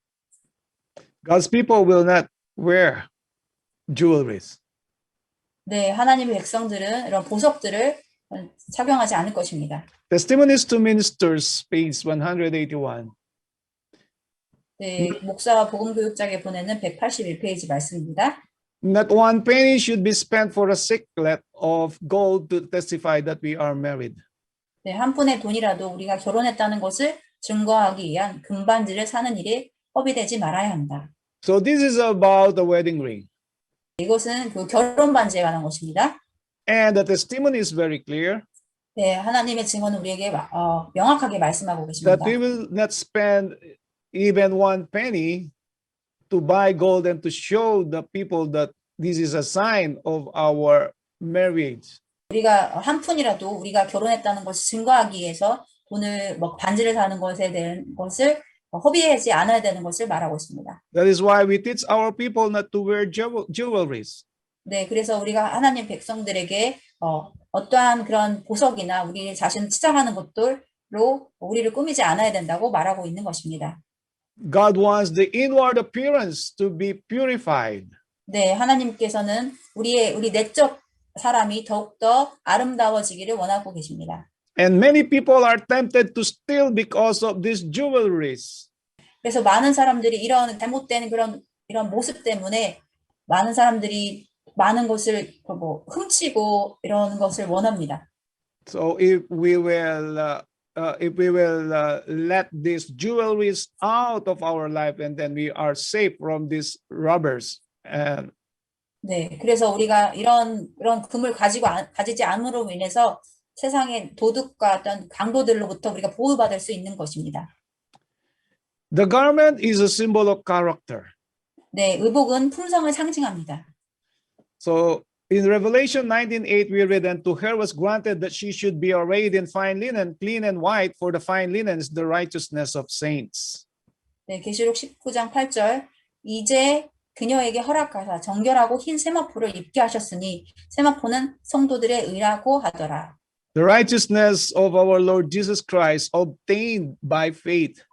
Speaker 1: God's people will not wear jewelries.
Speaker 2: 네, 하나님의 백성들은 이런 보석들을 착용하지 않을 것입니다.
Speaker 1: Testimonies to Ministers, page 181.
Speaker 2: 네, 목사와 복음교육장에 보내는 181페이지 말씀입니다.
Speaker 1: Not one penny should be spent for a circlet of gold to testify that we are married.
Speaker 2: 네, 한 푼의 돈이라도 우리가 결혼했다는 것을 증거하기 위한 금반지를 사는 일에 허비되지 말아야 한다.
Speaker 1: So this is about the wedding ring.
Speaker 2: 이것은 그 결혼 반지에 관한 것입니다.
Speaker 1: And the testimony is very clear
Speaker 2: 네, 하나님의 증언은 우리에게 명확하게 말씀하고 계십니다.
Speaker 1: that we will not spend even one penny to buy gold and to show the people that this is a sign of our marriage.
Speaker 2: 우리가 한 푼이라도 우리가 결혼했다는 것을 증거하기 위해서 돈을 반지를 사는 것에 대한 것을 허비하지 않아야 되는 것을 말하고 있습니다.
Speaker 1: That is why we teach our people not to wear jewelries.
Speaker 2: 네, 그래서 우리가 하나님 백성들에게 어떠한 그런 보석이나 우리 자신을 치장하는 것들로 우리를 꾸미지 않아야 된다고 말하고 있는 것입니다.
Speaker 1: God wants the inward appearance to be purified.
Speaker 2: 네, 하나님께서는 우리 내적 사람이 더욱더 아름다워지기를 원하고 계십니다.
Speaker 1: And many people are tempted to steal because of these jewelries.
Speaker 2: 그래서 많은 사람들이 이런 잘못된 이런 모습 때문에 많은 사람들이 많은 것을 훔치고 이런 것을 원합니다.
Speaker 1: So if we will let these jewelries out of our life, and then we are safe from these robbers.
Speaker 2: 네, 그래서 우리가 이런 금을 가지지 않음으로 인해서 세상의 도둑과 어떤 강도들로부터 우리가 보호받을 수 있는 것입니다.
Speaker 1: The garment is a symbol of character.
Speaker 2: 네, 의복은 품성을 상징합니다.
Speaker 1: So in Revelation 19:8 we read, and to her was granted that she should be arrayed in fine linen, clean and white, for the fine linen is the righteousness of saints.
Speaker 2: 네, 계시록 19장 8절. 이제 그녀에게 허락하사 정결하고 흰 세마포를 입게 하셨으니 세마포는 성도들의 의라고 하더라.
Speaker 1: The righteousness of our Lord Jesus Christ obtained by faith.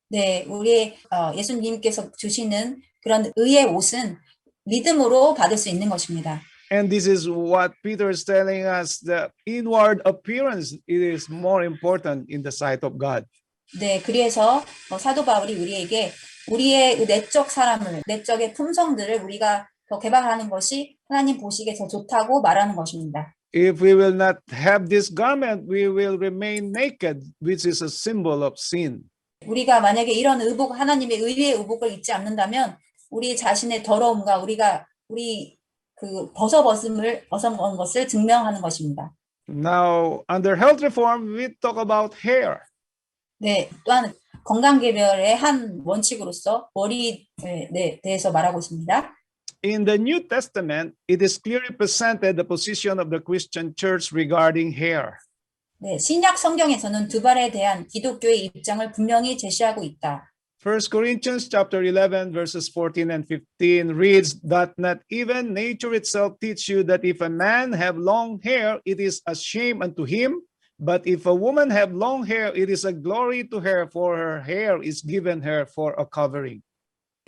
Speaker 2: 네, 우리 예수님께서 주시는 그런 의의 옷은 믿음으로 받을 수 있는 것입니다.
Speaker 1: And this is what Peter is telling us, the inward appearance it is more important in the sight of God.
Speaker 2: 네, 그래서 사도 바울이 우리에게 우리의 내적 사람을, 내적의 품성들을 우리가 더 개발하는 것이 하나님 보시기에 더 좋다고 말하는 것입니다.
Speaker 1: If we will not have this garment, we will remain naked, which is a symbol of sin.
Speaker 2: 우리가 만약에 이런 하나님의 의의 의복을 입지 않는다면 우리 자신의 더러움과 우리 그 벗어버린 것을 증명하는 것입니다.
Speaker 1: Now, under health reform, we talk about hair.
Speaker 2: 네, 또한 건강 개별의 한 원칙으로서 머리에 대해서 말하고 있습니다.
Speaker 1: In the New Testament, it is clearly presented the position of the Christian church regarding hair.
Speaker 2: 네, 신약 성경에서는 두발에 대한 기독교의 입장을 분명히 제시하고 있다.
Speaker 1: 1 Corinthians chapter 11 verses 14 and 15 reads that not even nature itself teach you that if a man have long hair, it is a shame unto him. But if a woman have long hair, it is a glory to her, for her hair is given her for a covering.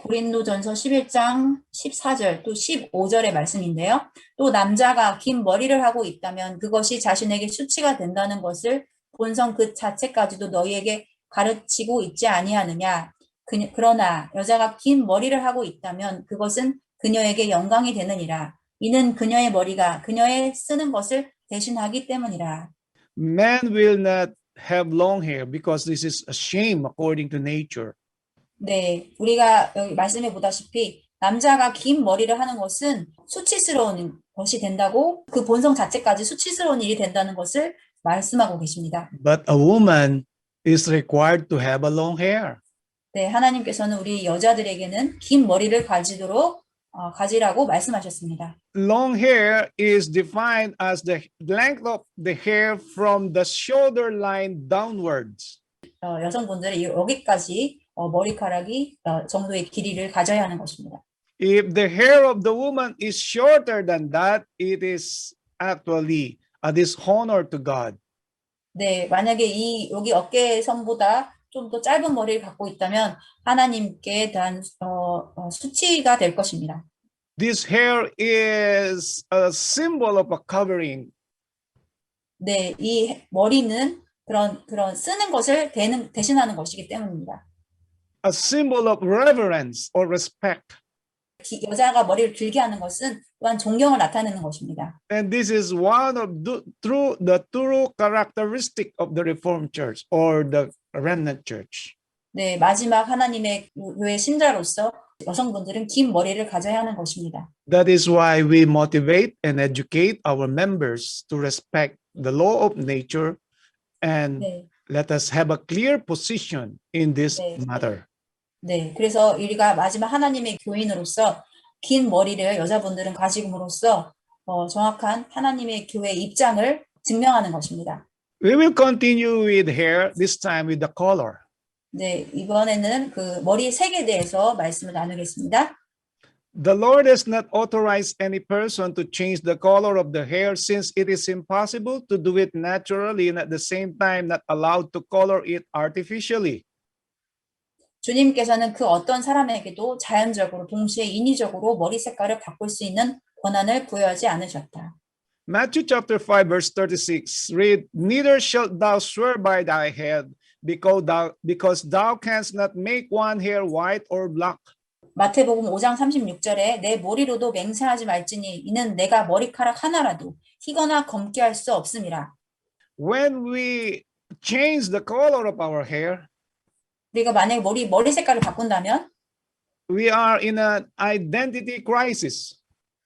Speaker 2: 고린도전서 11장 14절 또 15절의 말씀인데요. 또 남자가 긴 머리를 하고 있다면 그것이 자신에게 수치가 된다는 것을 본성 그 자체까지도 너희에게 가르치고 있지 아니하느냐. 그러나 여자가 긴 머리를 하고 있다면 그것은 그녀에게 영광이 되느니라. 이는 그녀의 머리가 그녀의 쓰는 것을 대신하기 때문이라.
Speaker 1: Men will not have long hair because this is a shame according to nature.
Speaker 2: 네, 우리가 여기 말씀해 보다시피 남자가 긴 머리를 하는 것은 수치스러운 것이 된다고 그 본성 자체까지 수치스러운 일이 된다는 것을 말씀하고 계십니다.
Speaker 1: But a woman is required to have a long hair.
Speaker 2: 네, 하나님께서는 우리 여자들에게는 긴 머리를 가지라고 말씀하셨습니다.
Speaker 1: Long hair is defined as the length of the hair from the shoulder line downwards.
Speaker 2: 여성분들은 여기까지 머리카락이 정도의 길이를 가져야 하는 것입니다.
Speaker 1: If the hair of the woman is shorter than that, it is actually a dishonor to God.
Speaker 2: 네, 만약에 여기 어깨선보다 좀 더 짧은 머리를 갖고 있다면 하나님께 대한 수치가 될 것입니다.
Speaker 1: This hair is a symbol of a covering.
Speaker 2: 네, 이 머리는 그런 쓰는 것을 대신하는 것이기 때문입니다.
Speaker 1: A symbol of reverence or respect.
Speaker 2: 여자가 머리를 길게 하는 것은 또한 존경을 나타내는 것입니다.
Speaker 1: And this is one of the true characteristic of the Reformed Church or the Remnant Church.
Speaker 2: 네, 마지막 하나님의 교회 신자로서 여성분들은 긴 머리를 가져야 하는 것입니다.
Speaker 1: That is why we motivate and educate our members to respect the law of nature and
Speaker 2: 네,
Speaker 1: let us have a clear position in this
Speaker 2: 네.
Speaker 1: matter.
Speaker 2: 네, 그래서 우리가 마지막 하나님의 교인으로서 긴 머리를 여자분들은 가지금으로써 정확한 하나님의 교회의 입장을 증명하는 것입니다.
Speaker 1: We will continue with hair, this time with the color.
Speaker 2: 네, 이번에는 그 머리 색에 대해서 말씀을 나누겠습니다.
Speaker 1: The Lord has not authorized any person to change the color of the hair since it is impossible to do it naturally and at the same time not allowed to color it artificially.
Speaker 2: 주님께서는 그 어떤 사람에게도 자연적으로 동시에 인위적으로 머리 색깔을 바꿀 수 있는 권한을 부여하지 않으셨다.
Speaker 1: Matthew chapter 5 verse 36 read, Neither shalt thou swear by thy head, because thou canst not make one hair white or black.
Speaker 2: 마태복음 5장 36절에 내 머리로도 맹세하지 말지니 이는 내가 머리카락 하나라도 희거나 검게 할 수 없음이라.
Speaker 1: When we change the color of our hair,
Speaker 2: 우리가 만약에 머리 색깔을 바꾼다면
Speaker 1: we are in an identity crisis.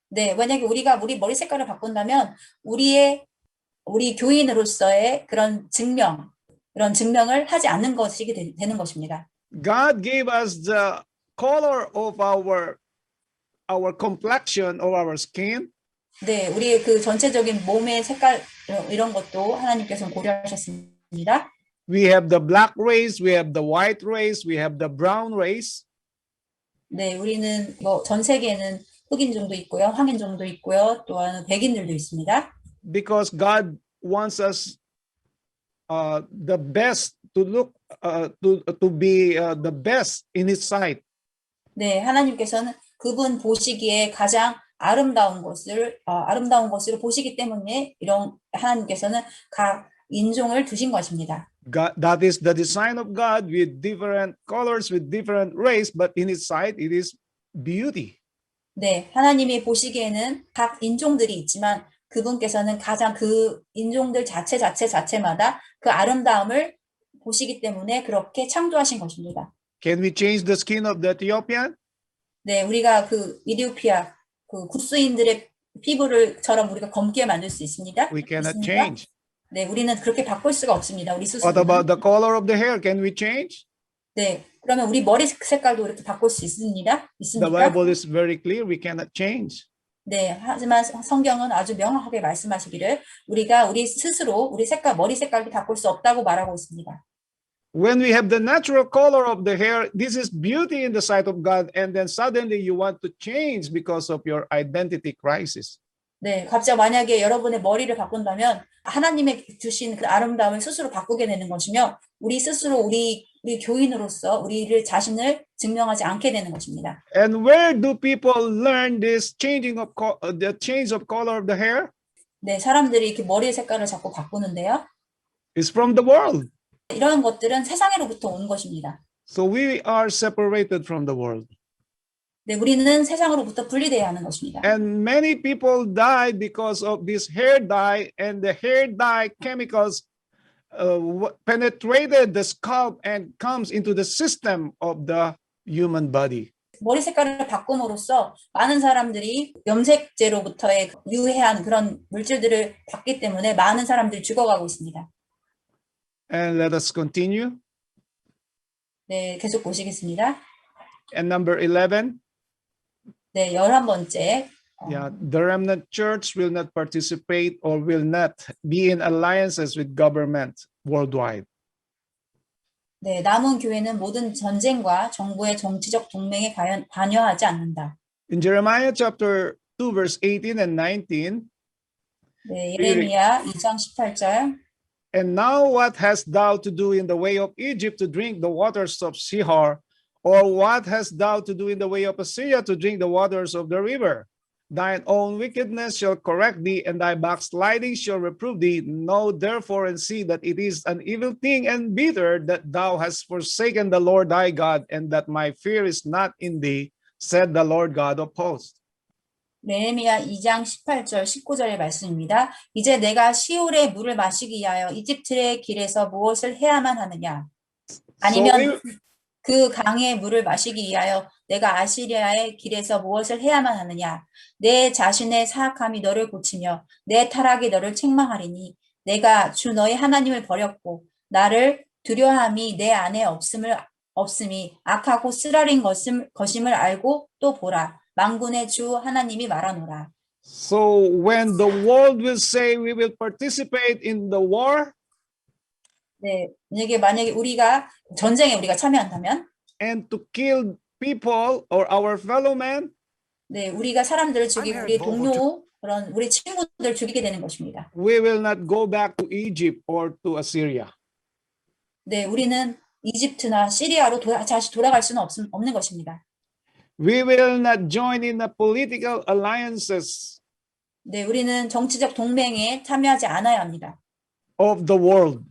Speaker 2: 네, 만약에 우리가 우리 머리 색깔을 바꾼다면 우리 교인으로서의 그런 증명을 하지 않는 것이 되는 것입니다.
Speaker 1: God gave us the color of our complexion of our skin.
Speaker 2: 네, 우리의 그 전체적인 몸의 색깔 이런 것도 하나님께서 고려하셨습니다.
Speaker 1: We have the black race, we have the white race, we have the brown race.
Speaker 2: 네, 우리는 전 세계에는 흑인종도 있고요, 황인종도 있고요, 또한 백인들도 있습니다.
Speaker 1: Because God wants us the best to look to be the best in His sight.
Speaker 2: 네, 하나님께서는 그분 보시기에 가장 아름다운 것으로 보시기 때문에 하나님께서는 각 인종을 두신 것입니다.
Speaker 1: That is the design of God with different colors, with different race, but in His sight it is beauty.
Speaker 2: 네, 하나님이 보시기에는 각 인종들이 있지만 그분께서는 가장 그 인종들 자체마다 그 아름다움을 보시기 때문에 그렇게 창조하신 것입니다.
Speaker 1: Can we change the skin of the Ethiopian?
Speaker 2: 네, 우리가 그 이디오피아 그 구스인들의 피부를처럼 우리가 검게 만들 수 있습니다.
Speaker 1: We cannot
Speaker 2: 있습니까?
Speaker 1: change.
Speaker 2: 네, 우리는 그렇게 바꿀 수가 없습니다. 우리 스스로.
Speaker 1: What about the color of the hair? Can we change?
Speaker 2: 네, 그러면 우리 머리 색깔도 이렇게 바꿀 수 있습니까?
Speaker 1: The Bible is very clear. We cannot change.
Speaker 2: 네, 하지만 성경은 아주 명확하게 말씀하시기를 우리가 우리 스스로 우리 머리 색깔도 바꿀 수 없다고 말하고 있습니다.
Speaker 1: When we have the natural color of the hair, this is beauty in the sight of God, and then suddenly you want to change because of your identity crisis.
Speaker 2: 네, 갑자기 만약에 여러분의 머리를 바꾼다면 하나님의 주신 그 아름다움을 스스로 바꾸게 되는 것이며 우리 스스로 우리 교인으로서 우리를 자신을 증명하지 않게 되는 것입니다.
Speaker 1: And where do people learn this changing of the change of color of the hair?
Speaker 2: 네, 사람들이 이렇게 머리 색깔을 자꾸 바꾸는데요.
Speaker 1: It's from the world.
Speaker 2: 이런 것들은 세상으로부터 온 것입니다.
Speaker 1: So we are separated from the world.
Speaker 2: 네, 우리는 세상으로부터 분리되어야 하는 것입니다.
Speaker 1: And many people die because of this hair dye, and the hair dye chemicals penetrated the scalp and comes into the system of the human body.
Speaker 2: 머리 색깔을 바꿈으로써 많은 사람들이 염색제로부터의 유해한 그런 물질들을 받기 때문에 많은 사람들이 죽어가고 있습니다.
Speaker 1: And let us continue.
Speaker 2: 네, 계속 보시겠습니다.
Speaker 1: And number 11.
Speaker 2: 네, 11번째.
Speaker 1: Yeah, the remnant church will not participate or will not be in alliances with government worldwide.
Speaker 2: 네, 남은 교회는 모든 전쟁과 정부의 정치적 동맹에 관여하지 않는다.
Speaker 1: In Jeremiah chapter 2 verse 18 and 19.
Speaker 2: 네, 예레미야 2장 18절.
Speaker 1: And now what hast thou to do in the way of Egypt to drink the waters of Shihor? Or what hast thou to do in the way of Assyria to drink the waters of the river? Thine own wickedness shall correct thee, and thy backsliding shall reprove thee. Know therefore and see that it is an evil thing and bitter that thou hast forsaken the Lord thy God, and that my fear is not in thee, said the Lord God of hosts.
Speaker 2: 느헤미야 2장 18절 19절의 말씀입니다. 이제 내가 시올의 물을 마시기 위하여 이집트의 길에서 무엇을 해야만 하느냐? 아니면 그 강의 물을 마시기 위하여 내가 아시리아의 길에서 무엇을 해야만 하느냐? 내 자신의 사악함이 너를 고치며 내 타락이 너를 책망하리니 내가 주 너의 하나님을 버렸고 나를 두려함이 내 안에 없음이 악하고 쓰라린 것임을 알고 또 보라. 만군의 주 하나님이 말하노라.
Speaker 1: So when the world will say we will participate in the war,
Speaker 2: 네, 만약에 우리가 전쟁에 우리가 참여한다면,
Speaker 1: and to kill people or our fellow men,
Speaker 2: 네, 우리가 사람들을 죽이고 우리 동료 그런 우리 친구들 죽이게 되는 것입니다.
Speaker 1: we will not go back to Egypt or to Assyria.
Speaker 2: 네, 우리는 이집트나 시리아로 다시 돌아갈 수는 없는 것입니다.
Speaker 1: We will not join in the political alliances
Speaker 2: 네, 우리는 정치적 동맹에 참여하지 않아야 합니다.
Speaker 1: of the world.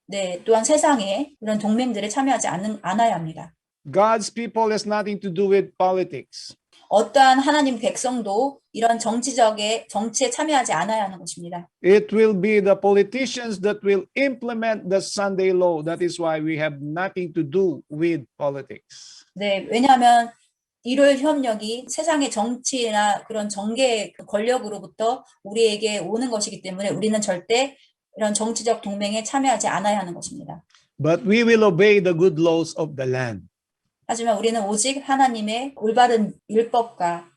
Speaker 2: 네, 또한 세상에 이런 동맹들에 참여하지 않아야 합니다.
Speaker 1: God's people has nothing to do with politics.
Speaker 2: 어떠한 하나님 백성도 이런 정치에 참여하지 않아야 하는 것입니다.
Speaker 1: It will be the politicians that will implement the Sunday law. That is why we have nothing to do with politics.
Speaker 2: 네, 왜냐하면 일요일 협력이 세상의 정치나 그런 정계의 권력으로부터 우리에게 오는 것이기 때문에 우리는 절대 이런 정치적 동맹에 참여하지 않아야 하는 것입니다.
Speaker 1: But we will obey the good laws of the land.
Speaker 2: 하지만 우리는 오직 하나님의 올바른 율법과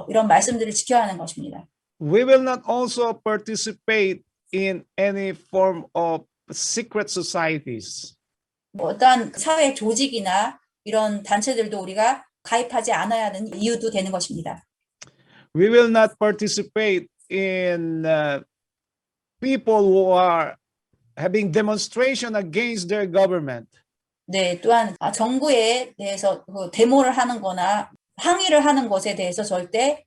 Speaker 2: 이런 말씀들을 지켜야 하는 것입니다.
Speaker 1: We will not also participate in any form of secret societies.
Speaker 2: 어떠한 사회 조직이나 이런 단체들도 우리가 가입하지 않아야 하는 이유도 되는 것입니다.
Speaker 1: We will not participate in people who are having demonstration against their government.
Speaker 2: 네, 또한 정부에 대해서 데모를 하는 거나 항의를 하는 것에 대해서 절대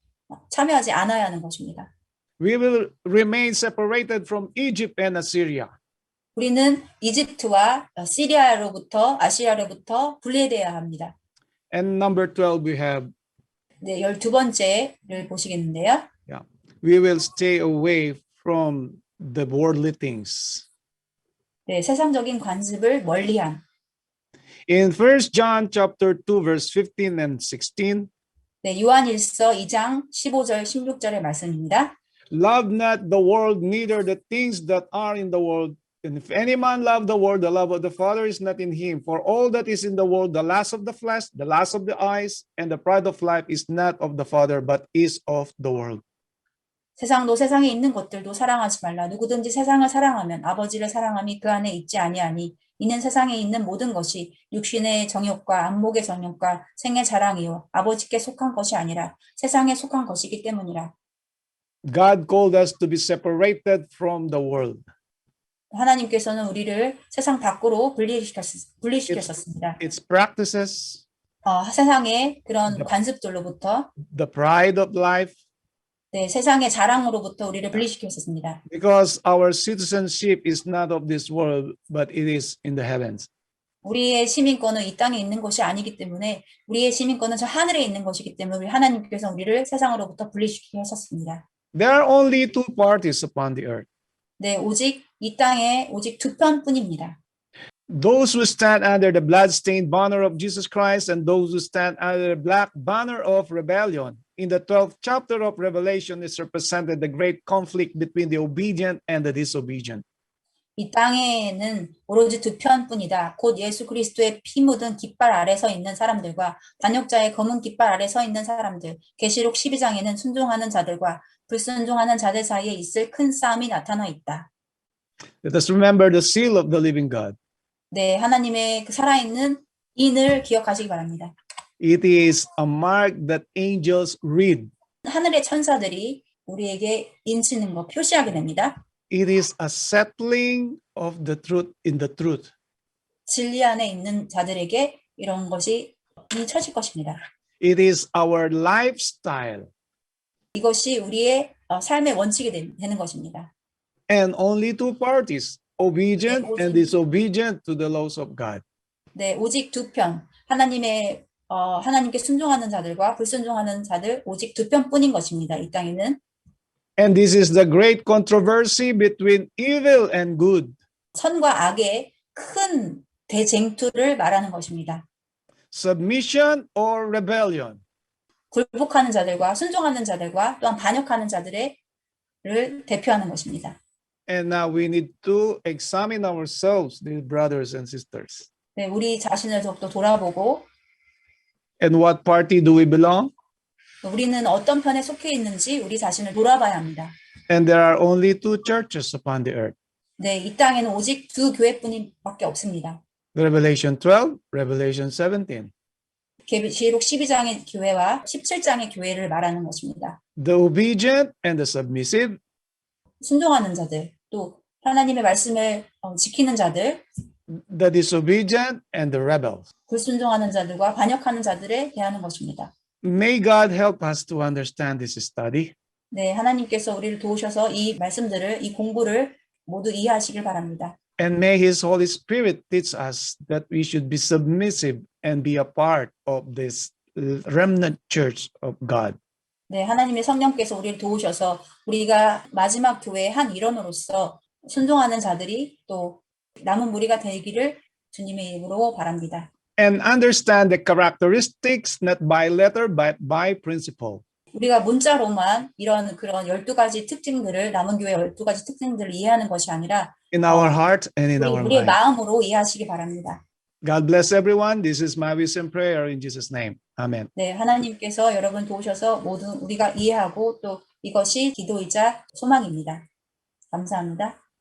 Speaker 2: 참여하지 않아야 하는 것입니다.
Speaker 1: We will remain separated from Egypt and Assyria.
Speaker 2: 우리는 이집트와 아시리아로부터 분리되어야 합니다.
Speaker 1: And number 12 we have,
Speaker 2: 네, 12번째를 보시겠는데요.
Speaker 1: we will stay away from the worldly things.
Speaker 2: 네, 세상적인 관습을 멀리함.
Speaker 1: In 1 John chapter 2 verse 15 and 16,
Speaker 2: 네, 요한일서 2장 15절 16절의 말씀입니다.
Speaker 1: love not the world, neither the things that are in the world. And if any man love the world, the love of the Father is not in him. For all that is in the world, the lust of the flesh, the lust of the eyes, and the pride of life is not of the Father, but is of the world.
Speaker 2: 세상도 세상에 있는 것들도 사랑하지 말라. 누구든지 세상을 사랑하면 아버지를 사랑함이 그 안에 있지 아니하니 이는 세상에 있는 모든 것이 육신의 정욕과 안목의 정욕과 생의 자랑이요 아버지께 속한 것이 아니라 세상에 속한 것이기 때문이라.
Speaker 1: God called us to be separated from the world.
Speaker 2: 하나님께서는 우리를 세상 밖으로 분리시켰습니다.
Speaker 1: Its practices,
Speaker 2: 세상의 그런 관습들로부터,
Speaker 1: the pride of life,
Speaker 2: 네, 세상의 자랑으로부터 우리를 분리시켰습니다.
Speaker 1: because our citizenship is not of this world, but it is in the heavens.
Speaker 2: 우리의 시민권은 이 땅에 있는 것이 아니기 때문에 우리의 시민권은 저 하늘에 있는 것이기 때문에 우리 하나님께서 우리를 세상으로부터 분리시키게 하셨습니다.
Speaker 1: There are only two parties upon the earth.
Speaker 2: 네, 이 땅에 오직 두 편뿐입니다.
Speaker 1: Those who stand under the blood-stained banner of Jesus Christ and those who stand under the black banner of rebellion. In the 12th chapter of Revelation is represented the great conflict between the obedient and the disobedient.
Speaker 2: 이 땅에는 오로지 두 편뿐이다. 곧 예수 그리스도의 피 묻은 깃발 아래 서 있는 사람들과 반역자의 검은 깃발 아래 서 있는 사람들. 계시록 12장에는 순종하는 자들과 불순종하는 자들 사이에 있을 큰 싸움이 나타나 있다.
Speaker 1: Let us remember the seal of the living God.
Speaker 2: 네, 하나님의 그 살아있는 인을 기억하시기 바랍니다.
Speaker 1: It is a mark that angels read.
Speaker 2: 하늘의 천사들이 우리에게 인치는 거 표시하게 됩니다.
Speaker 1: it is a settling of the truth in the truth.
Speaker 2: 진리 안에 있는 자들에게 이런 것이 쳐질 것입니다.
Speaker 1: It is our lifestyle.
Speaker 2: 이것이 우리의 삶의 원칙이 되는 것입니다.
Speaker 1: And only two parties, obedient and disobedient to the laws of God.
Speaker 2: 네, 오직 두 편. 하나님께 순종하는 자들과 불순종하는 자들 오직 두 편뿐인 것입니다. 이 땅에는.
Speaker 1: And this is the great controversy between evil and good.
Speaker 2: 선과 악의 큰 대쟁투를 말하는 것입니다.
Speaker 1: Submission or rebellion.
Speaker 2: 굴복하는 자들과 순종하는 자들과 또한 반역하는 자들을 대표하는 것입니다.
Speaker 1: And now we need to examine ourselves, dear brothers and sisters.
Speaker 2: 네, 우리 자신을 더욱더 돌아보고
Speaker 1: And what party do we belong?
Speaker 2: 우리는 어떤 편에 속해 있는지 우리 자신을 돌아봐야 합니다.
Speaker 1: And there are only two churches upon the earth.
Speaker 2: 네, 이 땅에는 오직 두 교회뿐밖에 없습니다.
Speaker 1: Revelation 12, Revelation 17.
Speaker 2: 계시록 12장의 교회와 17장의 교회를 말하는 것입니다.
Speaker 1: The obedient and the submissive,
Speaker 2: 순종하는 자들, 또 하나님의 말씀을 지키는 자들,
Speaker 1: the disobedient and the rebels.
Speaker 2: 불순종하는 자들과 반역하는 자들에 대하는 것입니다.
Speaker 1: May God help us to understand this study.
Speaker 2: 네, 하나님께서 우리를 도우셔서 이 말씀들을, 이 공부를 모두 이해하시길 바랍니다.
Speaker 1: And may His Holy Spirit teach us that we should be submissive and be a part of this remnant church of God.
Speaker 2: 네, 하나님의 성령께서 우리를 도우셔서 우리가 마지막 교회의 한 일원으로서 순종하는 자들이 또 남은 무리가 되기를 주님의 이름으로 바랍니다.
Speaker 1: And understand the characteristics not by letter but by principle.
Speaker 2: 우리가 문자로만 그런 12가지 특징들을 남은 교회 12가지 특징들을 이해하는 것이 아니라
Speaker 1: In our heart and in our
Speaker 2: 우리의
Speaker 1: mind.
Speaker 2: 마음으로 이해하시기 바랍니다.
Speaker 1: God bless everyone. This is my wish and prayer in Jesus' name. Amen.
Speaker 2: 네, 하나님께서 여러분 도우셔서 모든 우리가 이해하고 또 이것이 기도이자 소망입니다. 감사합니다.